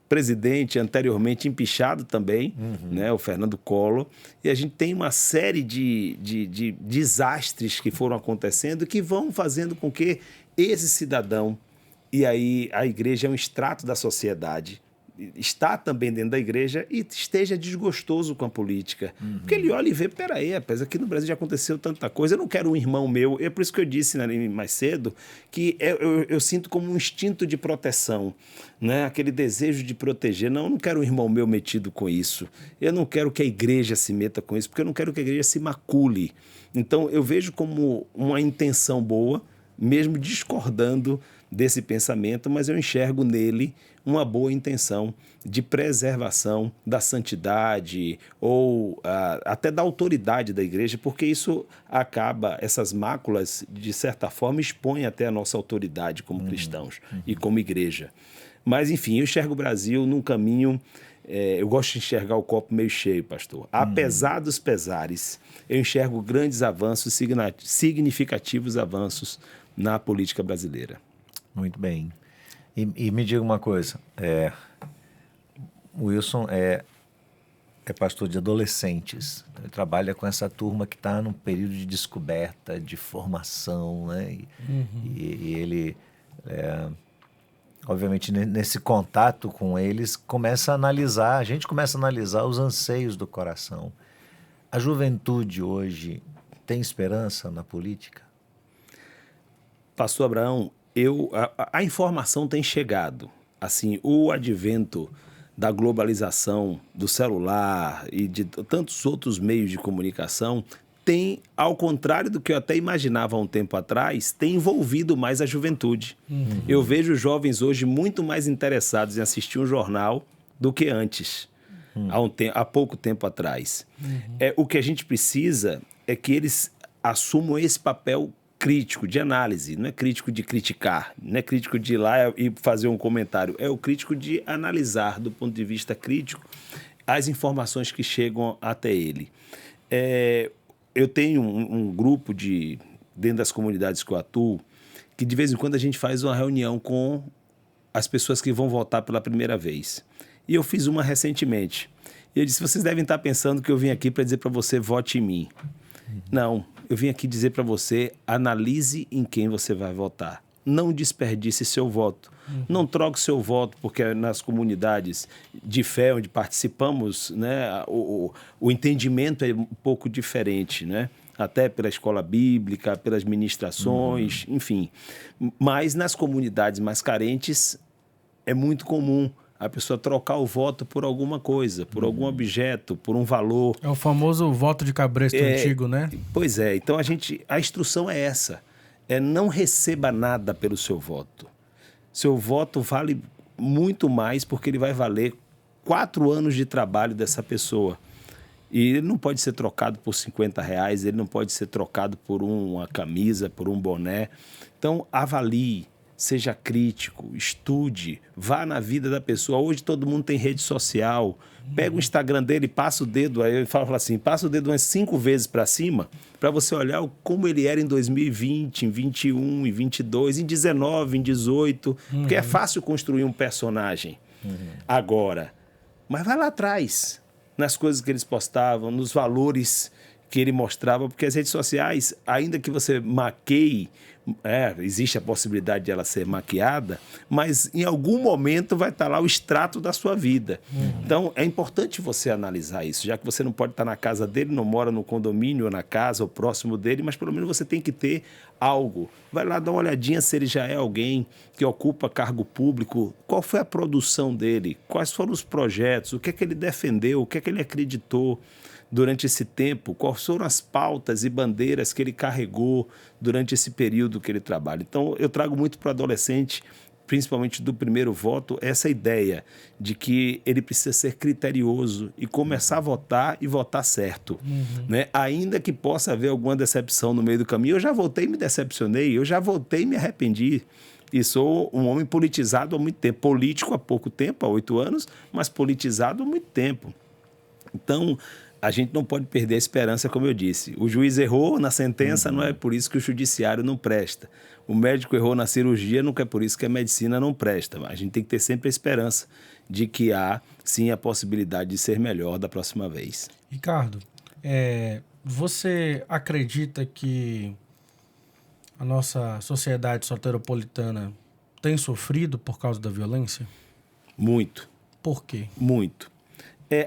presidente anteriormente empichado também, né, o Fernando Collor, e a gente tem uma série de desastres que foram acontecendo que vão fazendo com que esse cidadão, e aí a igreja é um extrato da sociedade, está também dentro da igreja e esteja desgostoso com a política. Porque ele olha e vê, peraí, rapaz, aqui no Brasil já aconteceu tanta coisa, eu não quero um irmão meu. É por isso que eu disse, né, mais cedo que eu sinto como um instinto de proteção, né? Aquele desejo de proteger. Não, eu não quero um irmão meu metido com isso. Eu não quero que a igreja se meta com isso, porque eu não quero que a igreja se macule. Então, eu vejo como uma intenção boa, mesmo discordando desse pensamento, mas eu enxergo nele uma boa intenção de preservação da santidade ou até da autoridade da igreja, porque isso acaba, essas máculas, de certa forma, expõem até a nossa autoridade como cristãos e como igreja. Mas, enfim, eu enxergo o Brasil num caminho... eu gosto de enxergar o copo meio cheio, pastor. Apesar dos pesares, eu enxergo grandes avanços, significativos avanços na política brasileira. Muito bem. E me diga uma coisa, o Wilson é pastor de adolescentes, ele trabalha com essa turma que está num período de descoberta, de formação, né? E ele, obviamente, nesse contato com eles, a gente começa a analisar os anseios do coração. A juventude hoje tem esperança na política? Pastor Abraão, a informação tem chegado. Assim, o advento da globalização, do celular e de tantos outros meios de comunicação tem, ao contrário do que eu até imaginava há um tempo atrás, tem envolvido mais a juventude. Eu vejo jovens hoje muito mais interessados em assistir um jornal do que antes, há pouco tempo atrás. O que a gente precisa é que eles assumam esse papel crítico, de análise. Não é crítico de criticar, não é crítico de ir lá e fazer um comentário. É o crítico de analisar, do ponto de vista crítico, as informações que chegam até ele. Eu tenho um grupo dentro das comunidades que eu atuo, que de vez em quando a gente faz uma reunião com as pessoas que vão votar pela primeira vez. E eu fiz uma recentemente. E eu disse, vocês devem estar pensando que eu vim aqui para dizer para você, vote em mim. Não, eu vim aqui dizer para você, analise em quem você vai votar. Não desperdice seu voto. Não troque seu voto, porque nas comunidades de fé onde participamos, né, o entendimento é um pouco diferente, né? Até pela escola bíblica, pelas ministrações, enfim. Mas nas comunidades mais carentes é muito comum a pessoa trocar o voto por alguma coisa, por algum objeto, por um valor. É o famoso voto de cabresto antigo, né? Pois é. Então a instrução é essa. Não receba nada pelo seu voto. Seu voto vale muito mais porque ele vai valer 4 anos de trabalho dessa pessoa. E ele não pode ser trocado por R$50, ele não pode ser trocado por uma camisa, por um boné. Então, avalie, seja crítico, estude, vá na vida da pessoa. Hoje todo mundo tem rede social. Pega o Instagram dele, passa o dedo, aí ele fala assim, passa o dedo umas 5 vezes para cima, para você olhar como ele era em 2020, em 21, em 22, em 19, em 18, porque é fácil construir um personagem agora. Mas vai lá atrás, nas coisas que eles postavam, nos valores que ele mostrava, porque as redes sociais, ainda que você maqueie, existe a possibilidade de ela ser maquiada, mas em algum momento vai estar lá o extrato da sua vida. Então, é importante você analisar isso, já que você não pode estar na casa dele, não mora no condomínio ou na casa ou próximo dele, mas pelo menos você tem que ter algo. Vai lá dar uma olhadinha se ele já é alguém que ocupa cargo público, qual foi a produção dele, quais foram os projetos, o que é que ele defendeu, o que é que ele acreditou durante esse tempo, quais foram as pautas e bandeiras que ele carregou durante esse período que ele trabalha. Então, eu trago muito para o adolescente, principalmente do primeiro voto, essa ideia de que ele precisa ser criterioso e começar a votar e votar certo. Né? Ainda que possa haver alguma decepção no meio do caminho, eu já votei e me decepcionei, eu já votei e me arrependi. E sou um homem politizado há muito tempo, político há pouco tempo, há 8 anos, mas politizado há muito tempo. Então, a gente não pode perder a esperança, como eu disse. O juiz errou na sentença, não é por isso que o judiciário não presta. O médico errou na cirurgia, não é por isso que a medicina não presta. A gente tem que ter sempre a esperança de que há, sim, a possibilidade de ser melhor da próxima vez. Ricardo, você acredita que a nossa sociedade soteropolitana tem sofrido por causa da violência? Muito. Por quê? Muito.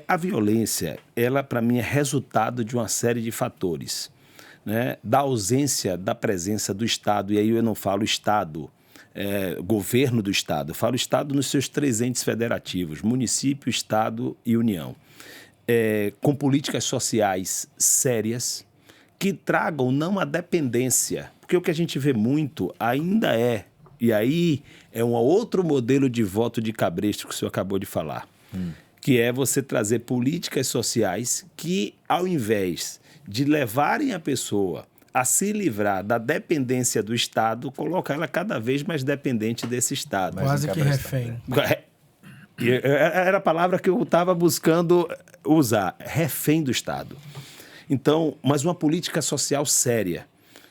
A violência, ela para mim é resultado de uma série de fatores, né? Da ausência da presença do Estado, e aí eu não falo Estado, governo do Estado, eu falo Estado nos seus 3 entes federativos, município, Estado e União, com políticas sociais sérias que tragam não a dependência, porque o que a gente vê muito ainda e aí é um outro modelo de voto de cabresto que o senhor acabou de falar, que é você trazer políticas sociais que, ao invés de levarem a pessoa a se livrar da dependência do Estado, colocar ela cada vez mais dependente desse Estado. Quase que refém. Era a palavra que eu estava buscando usar, refém do Estado. Então, mas uma política social séria,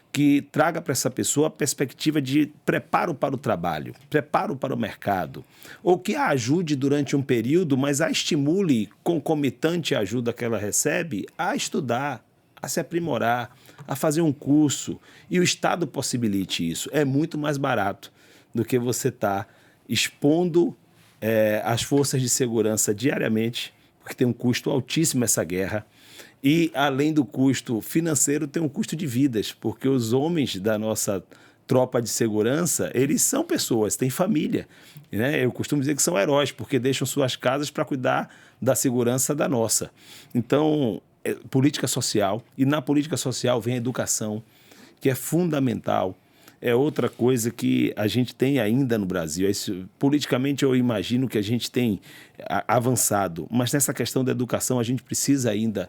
que traga para essa pessoa a perspectiva de preparo para o trabalho, preparo para o mercado, ou que a ajude durante um período, mas a estimule, concomitante à ajuda que ela recebe, a estudar, a se aprimorar, a fazer um curso. E o Estado possibilite isso. É muito mais barato do que você estar expondo as forças de segurança diariamente, porque tem um custo altíssimo essa guerra. E, além do custo financeiro, tem um custo de vidas, porque os homens da nossa tropa de segurança, eles são pessoas, têm família. Né? Eu costumo dizer que são heróis, porque deixam suas casas para cuidar da segurança da nossa. Então, política social, e na política social vem a educação, que é fundamental. É outra coisa que a gente tem ainda no Brasil. Politicamente, eu imagino que a gente tem avançado, mas nessa questão da educação a gente precisa ainda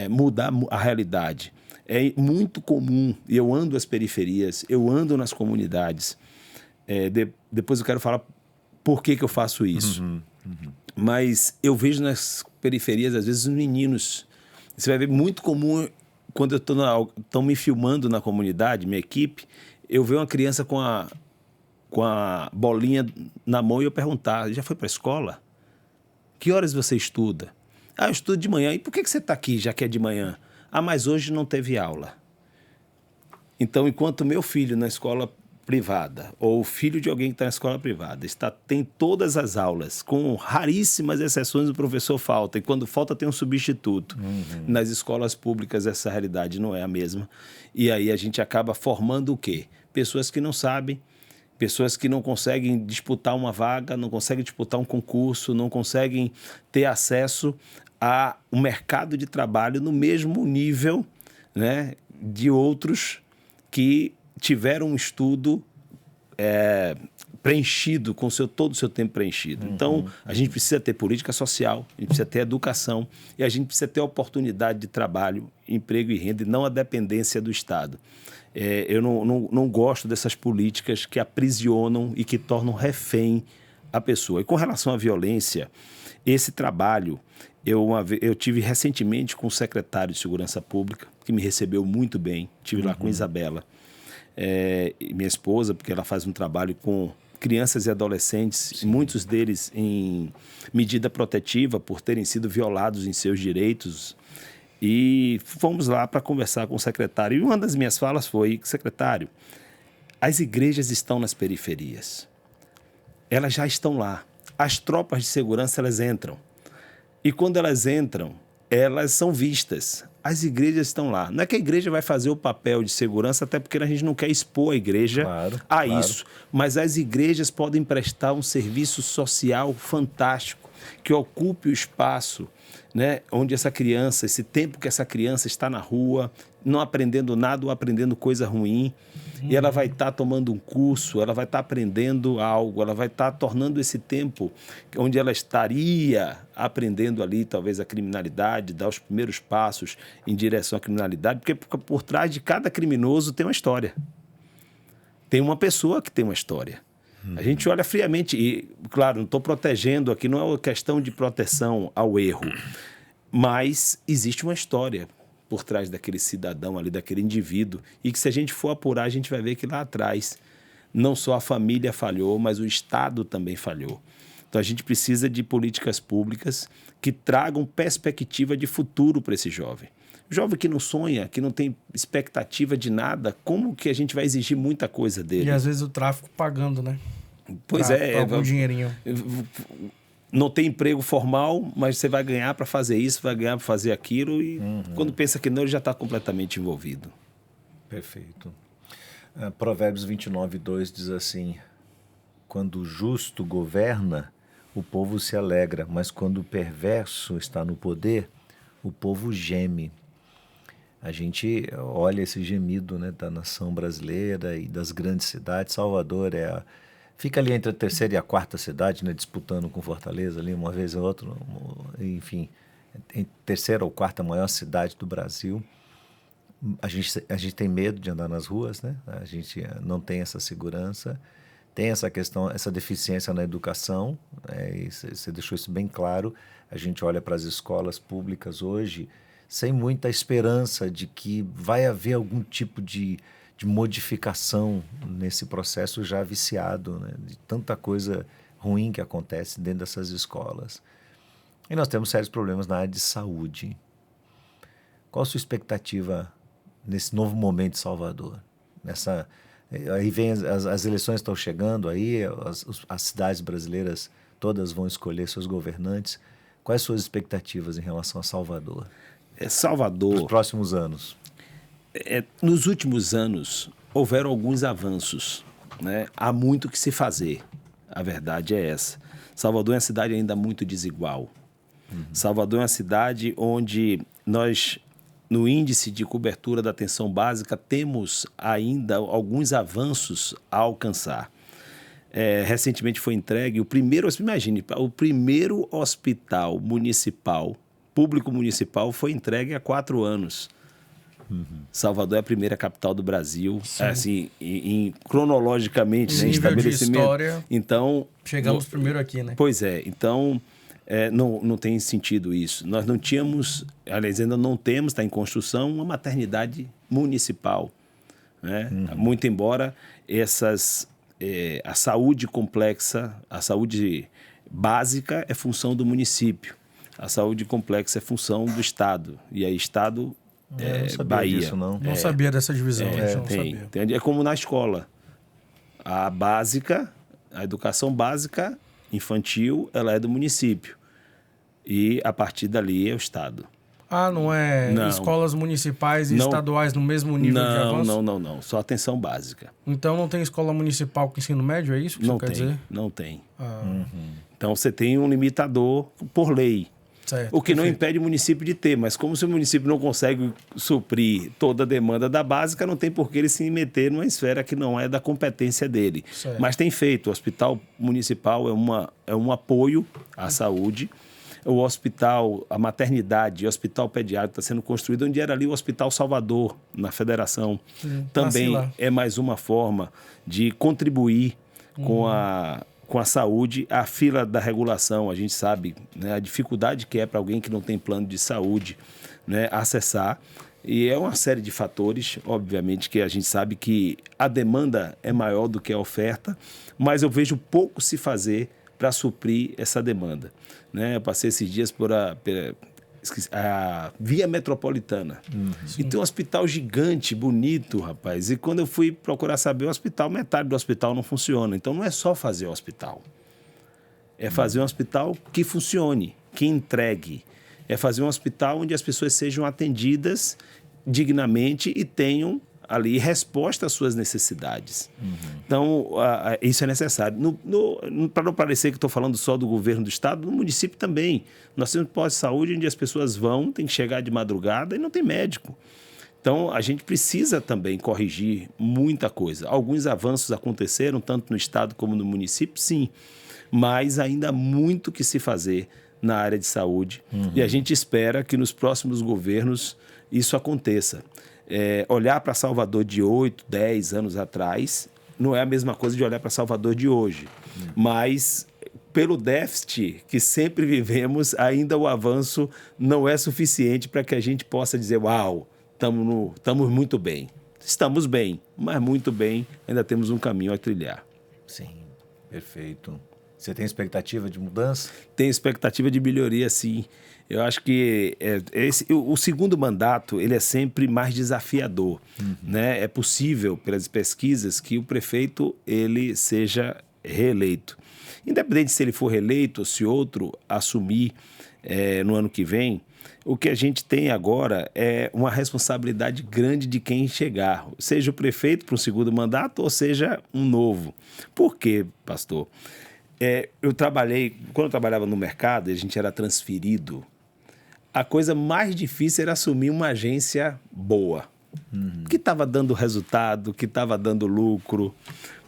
mudar a realidade. É muito comum, eu ando às periferias, eu ando nas comunidades. Depois eu quero falar por que eu faço isso. Mas eu vejo nas periferias, às vezes, os meninos. Você vai ver muito comum, quando estão me filmando na comunidade, minha equipe, eu vejo uma criança com a bolinha na mão e eu perguntar, já foi para a escola? Que horas você estuda? Ah, eu estudo de manhã. E por que você está aqui, já que é de manhã? Ah, mas hoje não teve aula. Então, enquanto meu filho na escola privada, ou o filho de alguém que está na escola privada, tem todas as aulas, com raríssimas exceções o professor falta, e quando falta tem um substituto. Nas escolas públicas essa realidade não é a mesma. E aí a gente acaba formando o quê? Pessoas que não sabem, pessoas que não conseguem disputar uma vaga, não conseguem disputar um concurso, não conseguem ter acesso a um mercado de trabalho no mesmo nível, né, de outros que tiveram um estudo preenchido, com todo o seu tempo preenchido. Então, a gente precisa ter política social, a gente precisa ter educação e a gente precisa ter oportunidade de trabalho, emprego e renda, e não a dependência do Estado. Eu não gosto dessas políticas que aprisionam e que tornam refém a pessoa. E com relação à violência, esse trabalho, eu tive recentemente com o secretário de Segurança Pública, que me recebeu muito bem, estive lá com Isabela, minha esposa, porque ela faz um trabalho com crianças e adolescentes, muitos deles em medida protetiva por terem sido violados em seus direitos. E fomos lá para conversar com o secretário. E uma das minhas falas foi, secretário, as igrejas estão nas periferias. Elas já estão lá. As tropas de segurança, elas entram. E quando elas entram, elas são vistas. As igrejas estão lá. Não é que a igreja vai fazer o papel de segurança, até porque a gente não quer expor a igreja isso. Mas as igrejas podem prestar um serviço social fantástico, que ocupe o espaço, né, onde essa criança, esse tempo que essa criança está na rua, não aprendendo nada ou aprendendo coisa ruim, e ela vai estar tomando um curso, ela vai estar aprendendo algo, ela vai estar tornando esse tempo onde ela estaria aprendendo ali talvez a criminalidade, dar os primeiros passos em direção à criminalidade, porque por trás de cada criminoso tem uma história. Tem uma pessoa que tem uma história. A gente olha friamente e, claro, não estou protegendo aqui, não é uma questão de proteção ao erro, mas existe uma história por trás daquele cidadão ali, daquele indivíduo, e que se a gente for apurar, a gente vai ver que lá atrás não só a família falhou, mas o Estado também falhou. Então a gente precisa de políticas públicas que tragam perspectiva de futuro para esse jovem. Jovem que não sonha, que não tem expectativa de nada, como que a gente vai exigir muita coisa dele? E às vezes o tráfico pagando, né? Pois algum dinheirinho. Não tem emprego formal, mas você vai ganhar para fazer isso, vai ganhar para fazer aquilo, e quando pensa que não, ele já está completamente envolvido. Perfeito. Provérbios 29:2 diz assim: quando o justo governa, o povo se alegra, mas quando o perverso está no poder, o povo geme. A gente olha esse gemido, né, da nação brasileira e das grandes cidades. Salvador fica ali entre a terceira e a quarta cidade, né, disputando com Fortaleza, ali uma vez ou outra, enfim, em terceira ou quarta maior cidade do Brasil. A gente tem medo de andar nas ruas, né? A gente não tem essa segurança, tem essa questão, essa deficiência na educação, e você deixou isso bem claro. A gente olha para as escolas públicas hoje sem muita esperança de que vai haver algum tipo de modificação nesse processo já viciado, né? De tanta coisa ruim que acontece dentro dessas escolas. E nós temos sérios problemas na área de saúde. Qual a sua expectativa nesse novo momento de Salvador? Aí vem as eleições estão chegando, aí as cidades brasileiras todas vão escolher seus governantes. Quais suas expectativas em relação a Salvador? Salvador... Nos próximos anos. Nos últimos anos, houveram alguns avanços, né? Há muito que se fazer. A verdade é essa. Salvador é uma cidade ainda muito desigual. Salvador é uma cidade onde nós, no índice de cobertura da atenção básica, temos ainda alguns avanços a alcançar. Recentemente foi entregue o primeiro hospital municipal, público municipal, foi entregue há 4 anos. Salvador é a primeira capital do Brasil, assim, cronologicamente, né, estabelecimento. De história, então, chegamos primeiro aqui, né? Pois é, então não tem sentido isso. Nós não tínhamos, aliás, ainda não temos, está em construção, uma maternidade municipal, né? Muito embora a saúde complexa, a saúde básica é função do município, a saúde complexa é função do Estado, e aí Estado... não sabia Bahia. disso, não. Não sabia dessa divisão. É como na escola. A básica, a educação básica infantil, ela é do município. E a partir dali é o Estado. Não é escolas municipais e estaduais no mesmo nível de avanço? Não. Só atenção básica. Então não tem escola municipal com ensino médio, é isso que você quer dizer? Não tem. Então você tem um limitador por lei. Certo, o que não impede o município de ter, mas como se o município não consegue suprir toda a demanda da básica, não tem por que ele se meter numa esfera que não é da competência dele. Certo. Mas tem feito. O hospital municipal é um apoio à saúde. O hospital, a maternidade, o hospital pediátrico está sendo construído, onde era ali o Hospital Salvador, na Federação. Também é mais uma forma de contribuir com a saúde. A fila da regulação, a gente sabe, né, a dificuldade que é para alguém que não tem plano de saúde, né, acessar. E é uma série de fatores, obviamente, que a gente sabe que a demanda é maior do que a oferta, mas eu vejo pouco se fazer para suprir essa demanda. Né? Eu passei esses dias por a Via Metropolitana. E tem um hospital gigante, bonito, rapaz. E quando eu fui procurar saber o hospital, metade do hospital não funciona. Então não é só fazer o hospital. É fazer um hospital que funcione, que entregue. É fazer um hospital onde as pessoas sejam atendidas dignamente e tenham ali resposta às suas necessidades. Então, isso é necessário. Para não parecer que estou falando só do governo do Estado, no município também. Nós temos postos de saúde onde as pessoas vão, tem que chegar de madrugada e não tem médico. Então, a gente precisa também corrigir muita coisa. Alguns avanços aconteceram, tanto no Estado como no município, sim. Mas ainda há muito que se fazer na área de saúde. E a gente espera que nos próximos governos isso aconteça. Olhar para Salvador de 8, 10 anos atrás não é a mesma coisa de olhar para Salvador de hoje. Mas, pelo déficit que sempre vivemos, ainda o avanço não é suficiente para que a gente possa dizer, uau, estamos muito bem. Estamos bem, mas muito bem, ainda temos um caminho a trilhar. Sim, perfeito. Você tem expectativa de mudança? Tem expectativa de melhoria, sim. Eu acho que o segundo mandato ele é sempre mais desafiador. Né? É possível, pelas pesquisas, que o prefeito ele seja reeleito. Independente se ele for reeleito ou se outro assumir no ano que vem, o que a gente tem agora é uma responsabilidade grande de quem chegar, seja o prefeito para um segundo mandato ou seja um novo. Por quê, pastor? Quando eu trabalhava no mercado e a gente era transferido, a coisa mais difícil era assumir uma agência boa, que estava dando resultado, que estava dando lucro,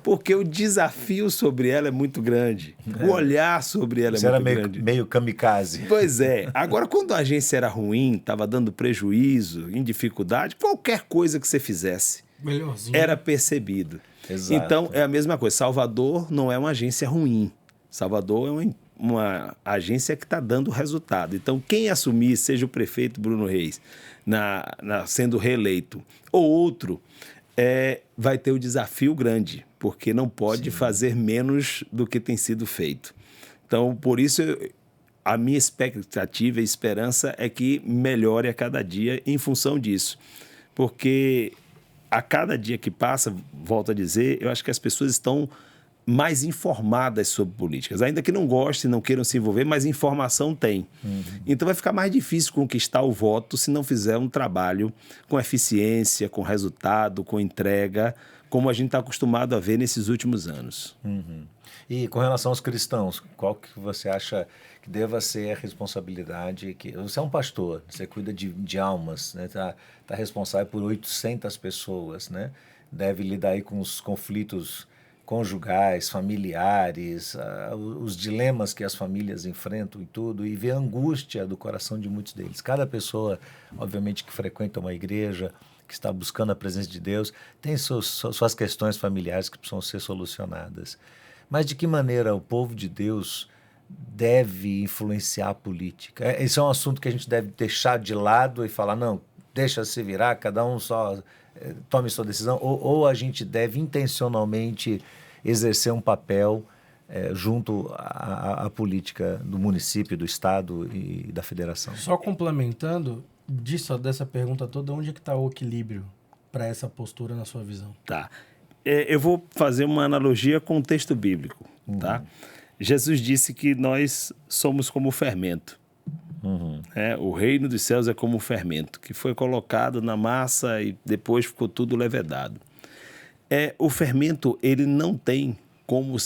porque o desafio sobre ela é muito grande, o olhar sobre ela é muito grande. Meio kamikaze. Pois é. Agora, quando a agência era ruim, estava dando prejuízo, em dificuldade, qualquer coisa que você fizesse era percebido. Exato. Então, é a mesma coisa. Salvador não é uma agência ruim. Salvador é uma agência que está dando resultado. Então, quem assumir, seja o prefeito Bruno Reis, sendo reeleito, ou outro, vai ter o desafio grande, porque não pode fazer menos do que tem sido feito. Então, por isso, a minha expectativa e esperança é que melhore a cada dia em função disso. Porque a cada dia que passa, volto a dizer, eu acho que as pessoas estão mais informadas sobre políticas. Ainda que não gostem, não queiram se envolver, mas informação tem. Então vai ficar mais difícil conquistar o voto se não fizer um trabalho com eficiência, com resultado, com entrega, como a gente está acostumado a ver nesses últimos anos. E com relação aos cristãos, qual que você acha que deva ser a responsabilidade? Você é um pastor, você cuida de almas, né? Tá responsável por 800 pessoas, né? Deve lidar aí com os conflitos conjugais, familiares, os dilemas que as famílias enfrentam e tudo, e ver a angústia do coração de muitos deles. Cada pessoa, obviamente, que frequenta uma igreja, que está buscando a presença de Deus, tem suas questões familiares que precisam ser solucionadas. Mas de que maneira o povo de Deus deve influenciar a política? Esse é um assunto que a gente deve deixar de lado e falar, não, deixa se virar, cada um só tome sua decisão, ou a gente deve intencionalmente exercer um papel junto à política do município, do estado e da federação. Só complementando dessa pergunta toda, onde é que está o equilíbrio para essa postura na sua visão? Tá. Eu vou fazer uma analogia com o texto bíblico, tá? Jesus disse que nós somos como fermento. O reino dos céus é como um fermento, que foi colocado na massa e depois ficou tudo levedado. O fermento, ele não tem como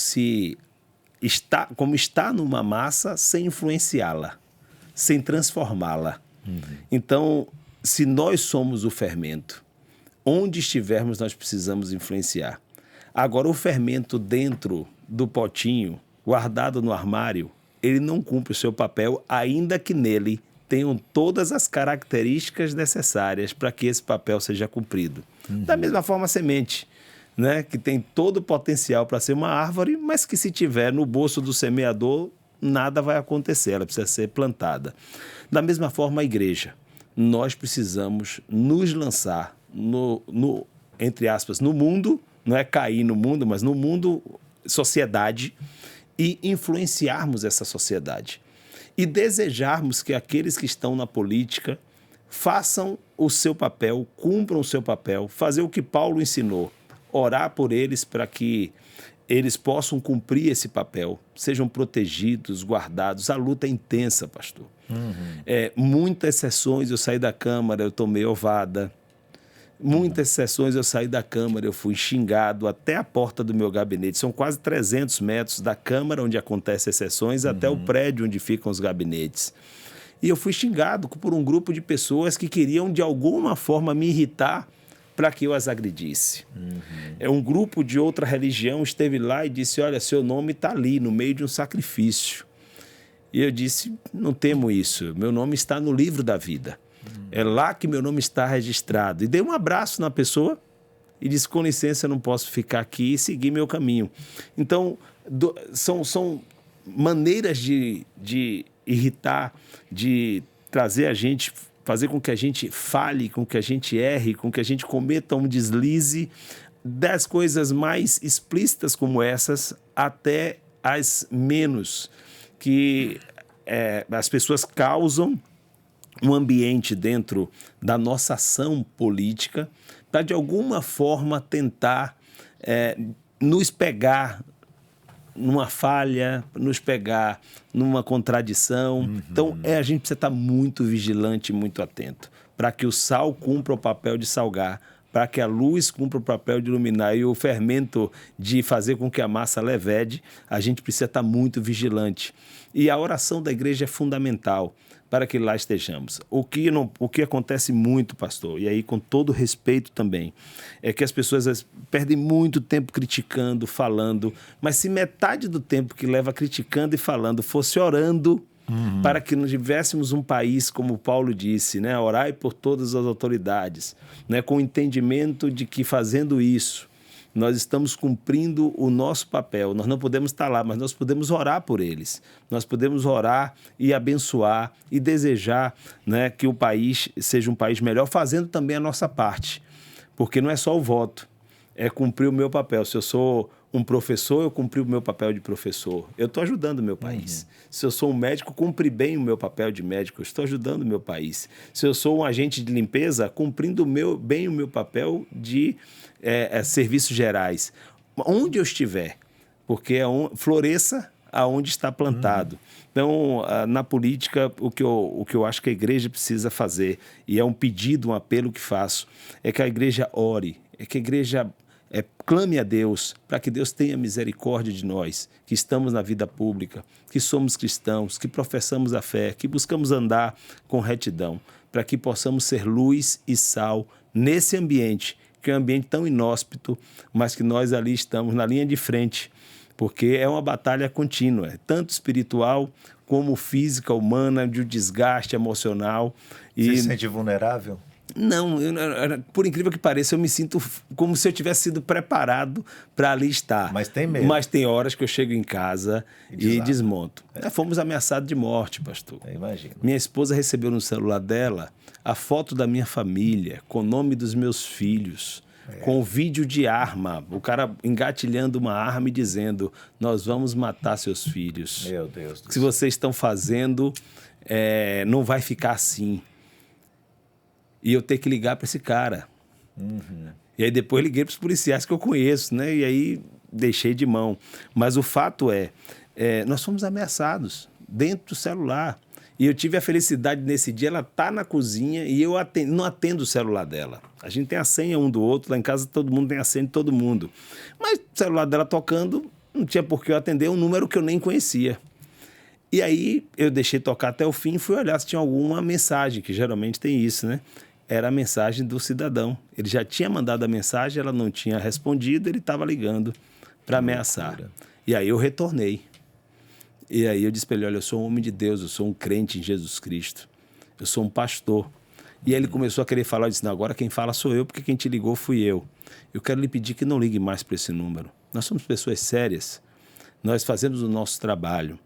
estar numa massa sem influenciá-la, sem transformá-la. Então, se nós somos o fermento, onde estivermos nós precisamos influenciar. Agora, o fermento dentro do potinho, guardado no armário, ele não cumpre o seu papel, ainda que nele tenham todas as características necessárias para que esse papel seja cumprido. Da mesma forma, a semente, né, que tem todo o potencial para ser uma árvore, mas que se tiver no bolso do semeador, nada vai acontecer, ela precisa ser plantada. Da mesma forma, a igreja. Nós precisamos nos lançar entre aspas, no mundo, não é cair no mundo, mas no mundo, sociedade, e influenciarmos essa sociedade. E desejarmos que aqueles que estão na política façam o seu papel, cumpram o seu papel, fazer o que Paulo ensinou, orar por eles para que eles possam cumprir esse papel, sejam protegidos, guardados. A luta é intensa, pastor. Muitas sessões eu saí da Câmara, eu tomei ovada. Muitas sessões eu saí da Câmara, eu fui xingado até a porta do meu gabinete. São quase 300 metros da Câmara, onde acontecem as sessões, até o prédio onde ficam os gabinetes. E eu fui xingado por um grupo de pessoas que queriam, de alguma forma, me irritar para que eu as agredisse. Um grupo de outra religião esteve lá e disse, olha, seu nome está ali, no meio de um sacrifício. E eu disse, não temo isso, meu nome está no livro da vida. É lá que meu nome está registrado. E dei um abraço na pessoa e disse, com licença, eu não posso ficar aqui e seguir meu caminho. Então, são maneiras de irritar, de trazer a gente, fazer com que a gente fale, com que a gente erre, com que a gente cometa um deslize, das coisas mais explícitas como essas até as menos, que as pessoas causam um ambiente dentro da nossa ação política para, de alguma forma, tentar nos pegar numa falha, nos pegar numa contradição. Então, a gente precisa estar muito vigilante, muito atento, para que o sal cumpra o papel de salgar, para que a luz cumpra o papel de iluminar e o fermento de fazer com que a massa levede, a gente precisa estar muito vigilante. E a oração da igreja é fundamental para que lá estejamos. O que acontece muito, pastor, e aí com todo respeito também, é que as pessoas perdem muito tempo criticando, falando, mas se metade do tempo que leva criticando e falando fosse orando, para que nós tivéssemos um país, como Paulo disse, né? Orai por todas as autoridades, né? Com o entendimento de que fazendo isso, nós estamos cumprindo o nosso papel. Nós não podemos estar lá, mas nós podemos orar por eles. Nós podemos orar e abençoar e desejar, né, que o país seja um país melhor, fazendo também a nossa parte. Porque não é só o voto, é cumprir o meu papel. Se eu sou um professor, eu cumpri o meu papel de professor. Eu estou ajudando o meu país. Se eu sou um médico, cumpri bem o meu papel de médico. Eu estou ajudando o meu país. Se eu sou um agente de limpeza, cumprindo bem o meu papel de serviços gerais. Onde eu estiver, porque floresça aonde está plantado. Então, na política, o que eu acho que a igreja precisa fazer, e é um pedido, um apelo que faço, é que a igreja ore, é que a igreja Clame a Deus para que Deus tenha misericórdia de nós, que estamos na vida pública, que somos cristãos, que professamos a fé, que buscamos andar com retidão, para que possamos ser luz e sal nesse ambiente, que é um ambiente tão inóspito, mas que nós ali estamos na linha de frente, porque é uma batalha contínua, tanto espiritual como física, humana, de um desgaste emocional. Você se sente vulnerável? Não, por incrível que pareça, eu me sinto como se eu tivesse sido preparado para ali estar. Mas tem medo. Mas tem horas que eu chego em casa e desmonto. Fomos ameaçados de morte, pastor. Eu imagino. Minha esposa recebeu no celular dela a foto da minha família, com o nome dos meus filhos, com o vídeo de arma. O cara engatilhando uma arma e dizendo: nós vamos matar seus filhos. Meu Deus do Se vocês estão fazendo, não vai ficar assim. E eu ter que ligar para esse cara. E aí depois liguei para os policiais que eu conheço, né? E aí deixei de mão. Mas o fato nós fomos ameaçados dentro do celular. E eu tive a felicidade nesse dia, ela tá na cozinha e eu não atendo o celular dela. A gente tem a senha um do outro, lá em casa todo mundo tem a senha de todo mundo. Mas o celular dela tocando, não tinha por que eu atender um número que eu nem conhecia. E aí eu deixei tocar até o fim e fui olhar se tinha alguma mensagem, que geralmente tem isso, né? Era a mensagem do cidadão. Ele já tinha mandado a mensagem, ela não tinha respondido, ele estava ligando para ameaçar. E aí eu retornei. E aí eu disse para ele: olha, eu sou um homem de Deus, eu sou um crente em Jesus Cristo, eu sou um pastor. E aí ele começou a querer falar, eu disse: não, agora quem fala sou eu, porque quem te ligou fui eu. Eu quero lhe pedir que não ligue mais para esse número. Nós somos pessoas sérias, nós fazemos o nosso trabalho.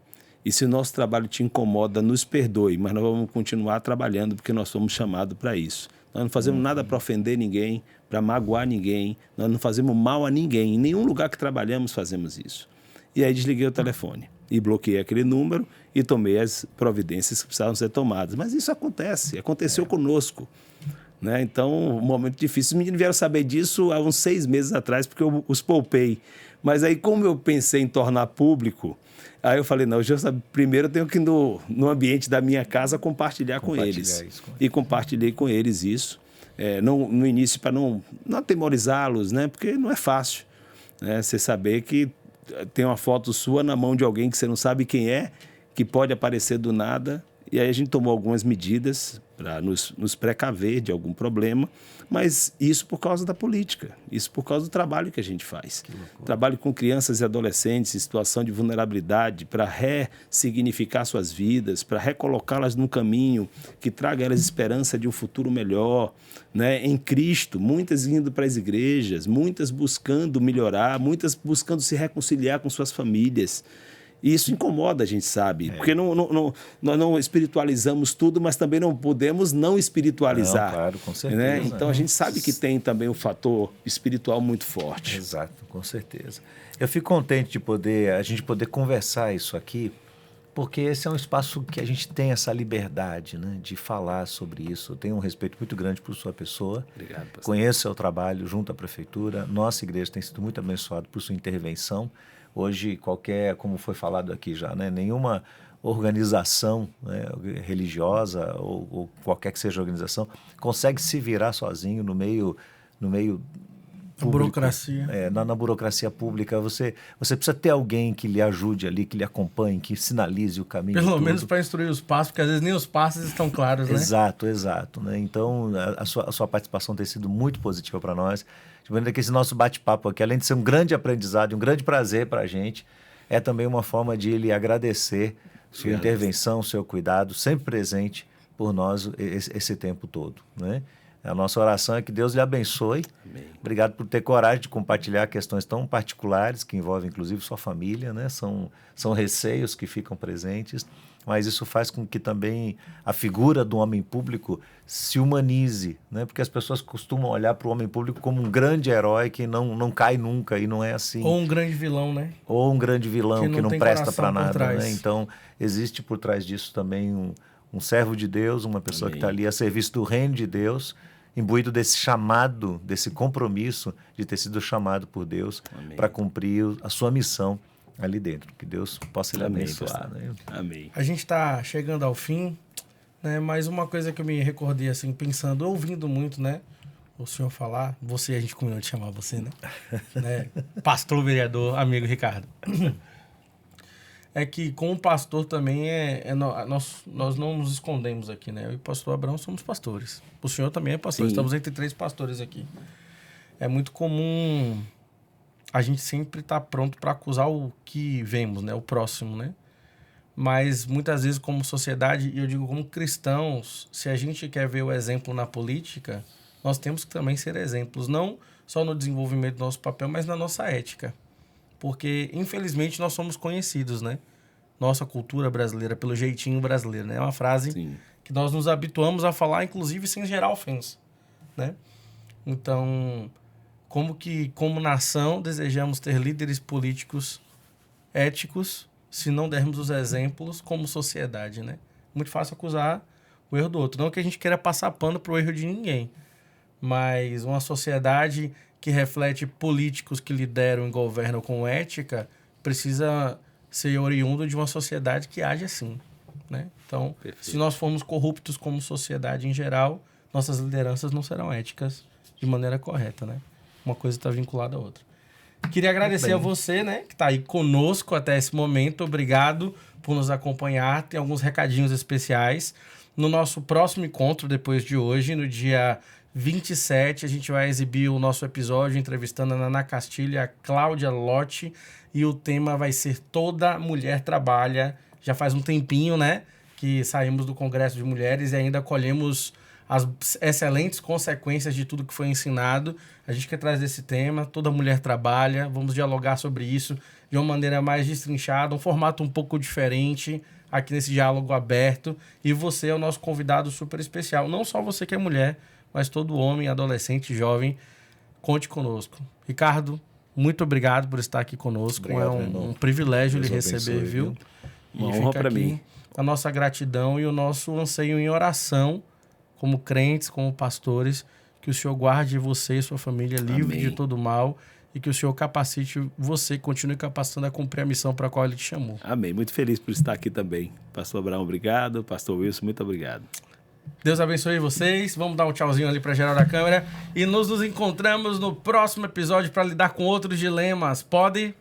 E se o nosso trabalho te incomoda, nos perdoe, mas nós vamos continuar trabalhando porque nós somos chamados para isso. Nós não fazemos nada para ofender ninguém, para magoar ninguém, nós não fazemos mal a ninguém. Em nenhum lugar que trabalhamos fazemos isso. E aí desliguei o telefone e bloqueei aquele número e tomei as providências que precisavam ser tomadas. Mas isso aconteceu conosco. Né? Então, um momento difícil. Os meninos vieram saber disso há uns 6 meses atrás, porque eu os poupei. Mas aí, como eu pensei em tornar público, aí eu falei: não, primeiro eu tenho que ir no ambiente da minha casa compartilhar com eles. E compartilhei com eles isso. No início, para não atemorizá-los, né? Porque não é fácil, né? Você saber que tem uma foto sua na mão de alguém que você não sabe quem é, que pode aparecer do nada. E aí a gente tomou algumas medidas para nos precaver de algum problema, mas isso por causa da política, isso por causa do trabalho que a gente faz. Trabalho com crianças e adolescentes em situação de vulnerabilidade para ressignificar suas vidas, para recolocá-las num caminho que traga a elas esperança de um futuro melhor, né? Em Cristo, muitas indo para as igrejas, muitas buscando melhorar, muitas buscando se reconciliar com suas famílias. E isso incomoda, a gente sabe, porque nós não espiritualizamos tudo, mas também não podemos não espiritualizar. Não, claro, com certeza. Né? Então, a gente sabe que tem também um fator espiritual muito forte. Exato, com certeza. Eu fico contente de a gente poder conversar isso aqui, porque esse é um espaço que a gente tem essa liberdade, né, de falar sobre isso. Eu tenho um respeito muito grande por sua pessoa. Obrigado, pastor. Conheço seu trabalho junto à prefeitura. Nossa igreja tem sido muito abençoada por sua intervenção. Hoje, como foi falado aqui já, né, nenhuma organização, né, religiosa ou qualquer que seja a organização consegue se virar sozinho no meio público, burocracia. Na burocracia pública. Você precisa ter alguém que lhe ajude ali, que lhe acompanhe, que sinalize o caminho. Pelo menos para instruir os passos, porque às vezes nem os passos estão claros, né? Exato. Né? Então, a sua participação tem sido muito positiva para nós. De maneira que esse nosso bate-papo aqui, além de ser um grande aprendizado, um grande prazer para a gente, é também uma forma de lhe agradecer sua intervenção, seu cuidado, sempre presente por nós esse tempo todo, né? A nossa oração é que Deus lhe abençoe. Amém. Obrigado por ter coragem de compartilhar questões tão particulares, que envolvem inclusive sua família, né? São receios que ficam presentes, mas isso faz com que também a figura do homem público se humanize, né? Porque as pessoas costumam olhar para o homem público como um grande herói que não cai nunca, e não é assim. Ou um grande vilão, né? Ou um grande vilão que não presta para nada, né? Então, Então, existe por trás disso também um servo de Deus, uma pessoa que está ali a serviço do reino de Deus, imbuído desse chamado, desse compromisso de ter sido chamado por Deus para cumprir a sua missão ali dentro. Que Deus possa lhe abençoar. Né? Amém. A gente está chegando ao fim, né? Mas uma coisa que eu me recordei, assim, pensando, ouvindo muito, né? o senhor falar, a gente combinou de chamar você, né? Pastor, vereador, amigo Ricardo. É que como pastor também nós não nos escondemos aqui, né? Eu e o pastor Abraão somos pastores. O senhor também é pastor. Sim. Estamos entre 3 pastores aqui. É muito comum a gente sempre estar pronto para acusar o que vemos, né? O próximo, né? Mas muitas vezes como sociedade, e eu digo como cristãos, se a gente quer ver o exemplo na política, nós temos que também ser exemplos, não só no desenvolvimento do nosso papel, mas na nossa ética. Porque, infelizmente, nós somos conhecidos, né? Nossa cultura brasileira, pelo jeitinho brasileiro, né? É uma frase Sim. que nós nos habituamos a falar, inclusive, sem gerar ofensa, né? Então, como nação, desejamos ter líderes políticos éticos, se não dermos os exemplos como sociedade, né? Muito fácil acusar o erro do outro. Não que a gente queira passar pano pro erro de ninguém, mas uma sociedade que reflete políticos que lideram e governam com ética precisa ser oriundo de uma sociedade que age assim, né? Então, Perfeito. se nós formos corruptos como sociedade em geral, nossas lideranças não serão éticas de maneira correta, né? Uma coisa está vinculada à outra. Queria agradecer a você, né, que está aí conosco até esse momento. Obrigado por nos acompanhar. Tem alguns recadinhos especiais. No nosso próximo encontro, depois de hoje, no dia 27, a gente vai exibir o nosso episódio entrevistando a Naná Castilho e a Cláudia Lotti. E o tema vai ser Toda Mulher Trabalha. Já faz um tempinho, né, que saímos do Congresso de Mulheres e ainda colhemos as excelentes consequências de tudo que foi ensinado. A gente quer trazer esse tema, Toda Mulher Trabalha. Vamos dialogar sobre isso de uma maneira mais destrinchada, um formato um pouco diferente aqui nesse diálogo aberto. E você é o nosso convidado super especial. Não só você que é mulher, mas todo homem, adolescente, jovem, conte conosco. Ricardo, muito obrigado por estar aqui conosco. Obrigado, é um privilégio lhe receber, abençoe, viu? Uma E honra fica pra aqui mim. a nossa gratidão e o nosso anseio em oração, como crentes, como pastores, que o Senhor guarde você e sua família livre Amém. de todo mal e que o Senhor capacite você, continue capacitando a cumprir a missão para a qual Ele te chamou. Amém. Muito feliz por estar aqui também. Pastor Abraão, obrigado. Pastor Wilson, muito obrigado. Deus abençoe vocês. Vamos dar um tchauzinho ali para geral da câmera e nos encontramos no próximo episódio para lidar com outros dilemas. Pode?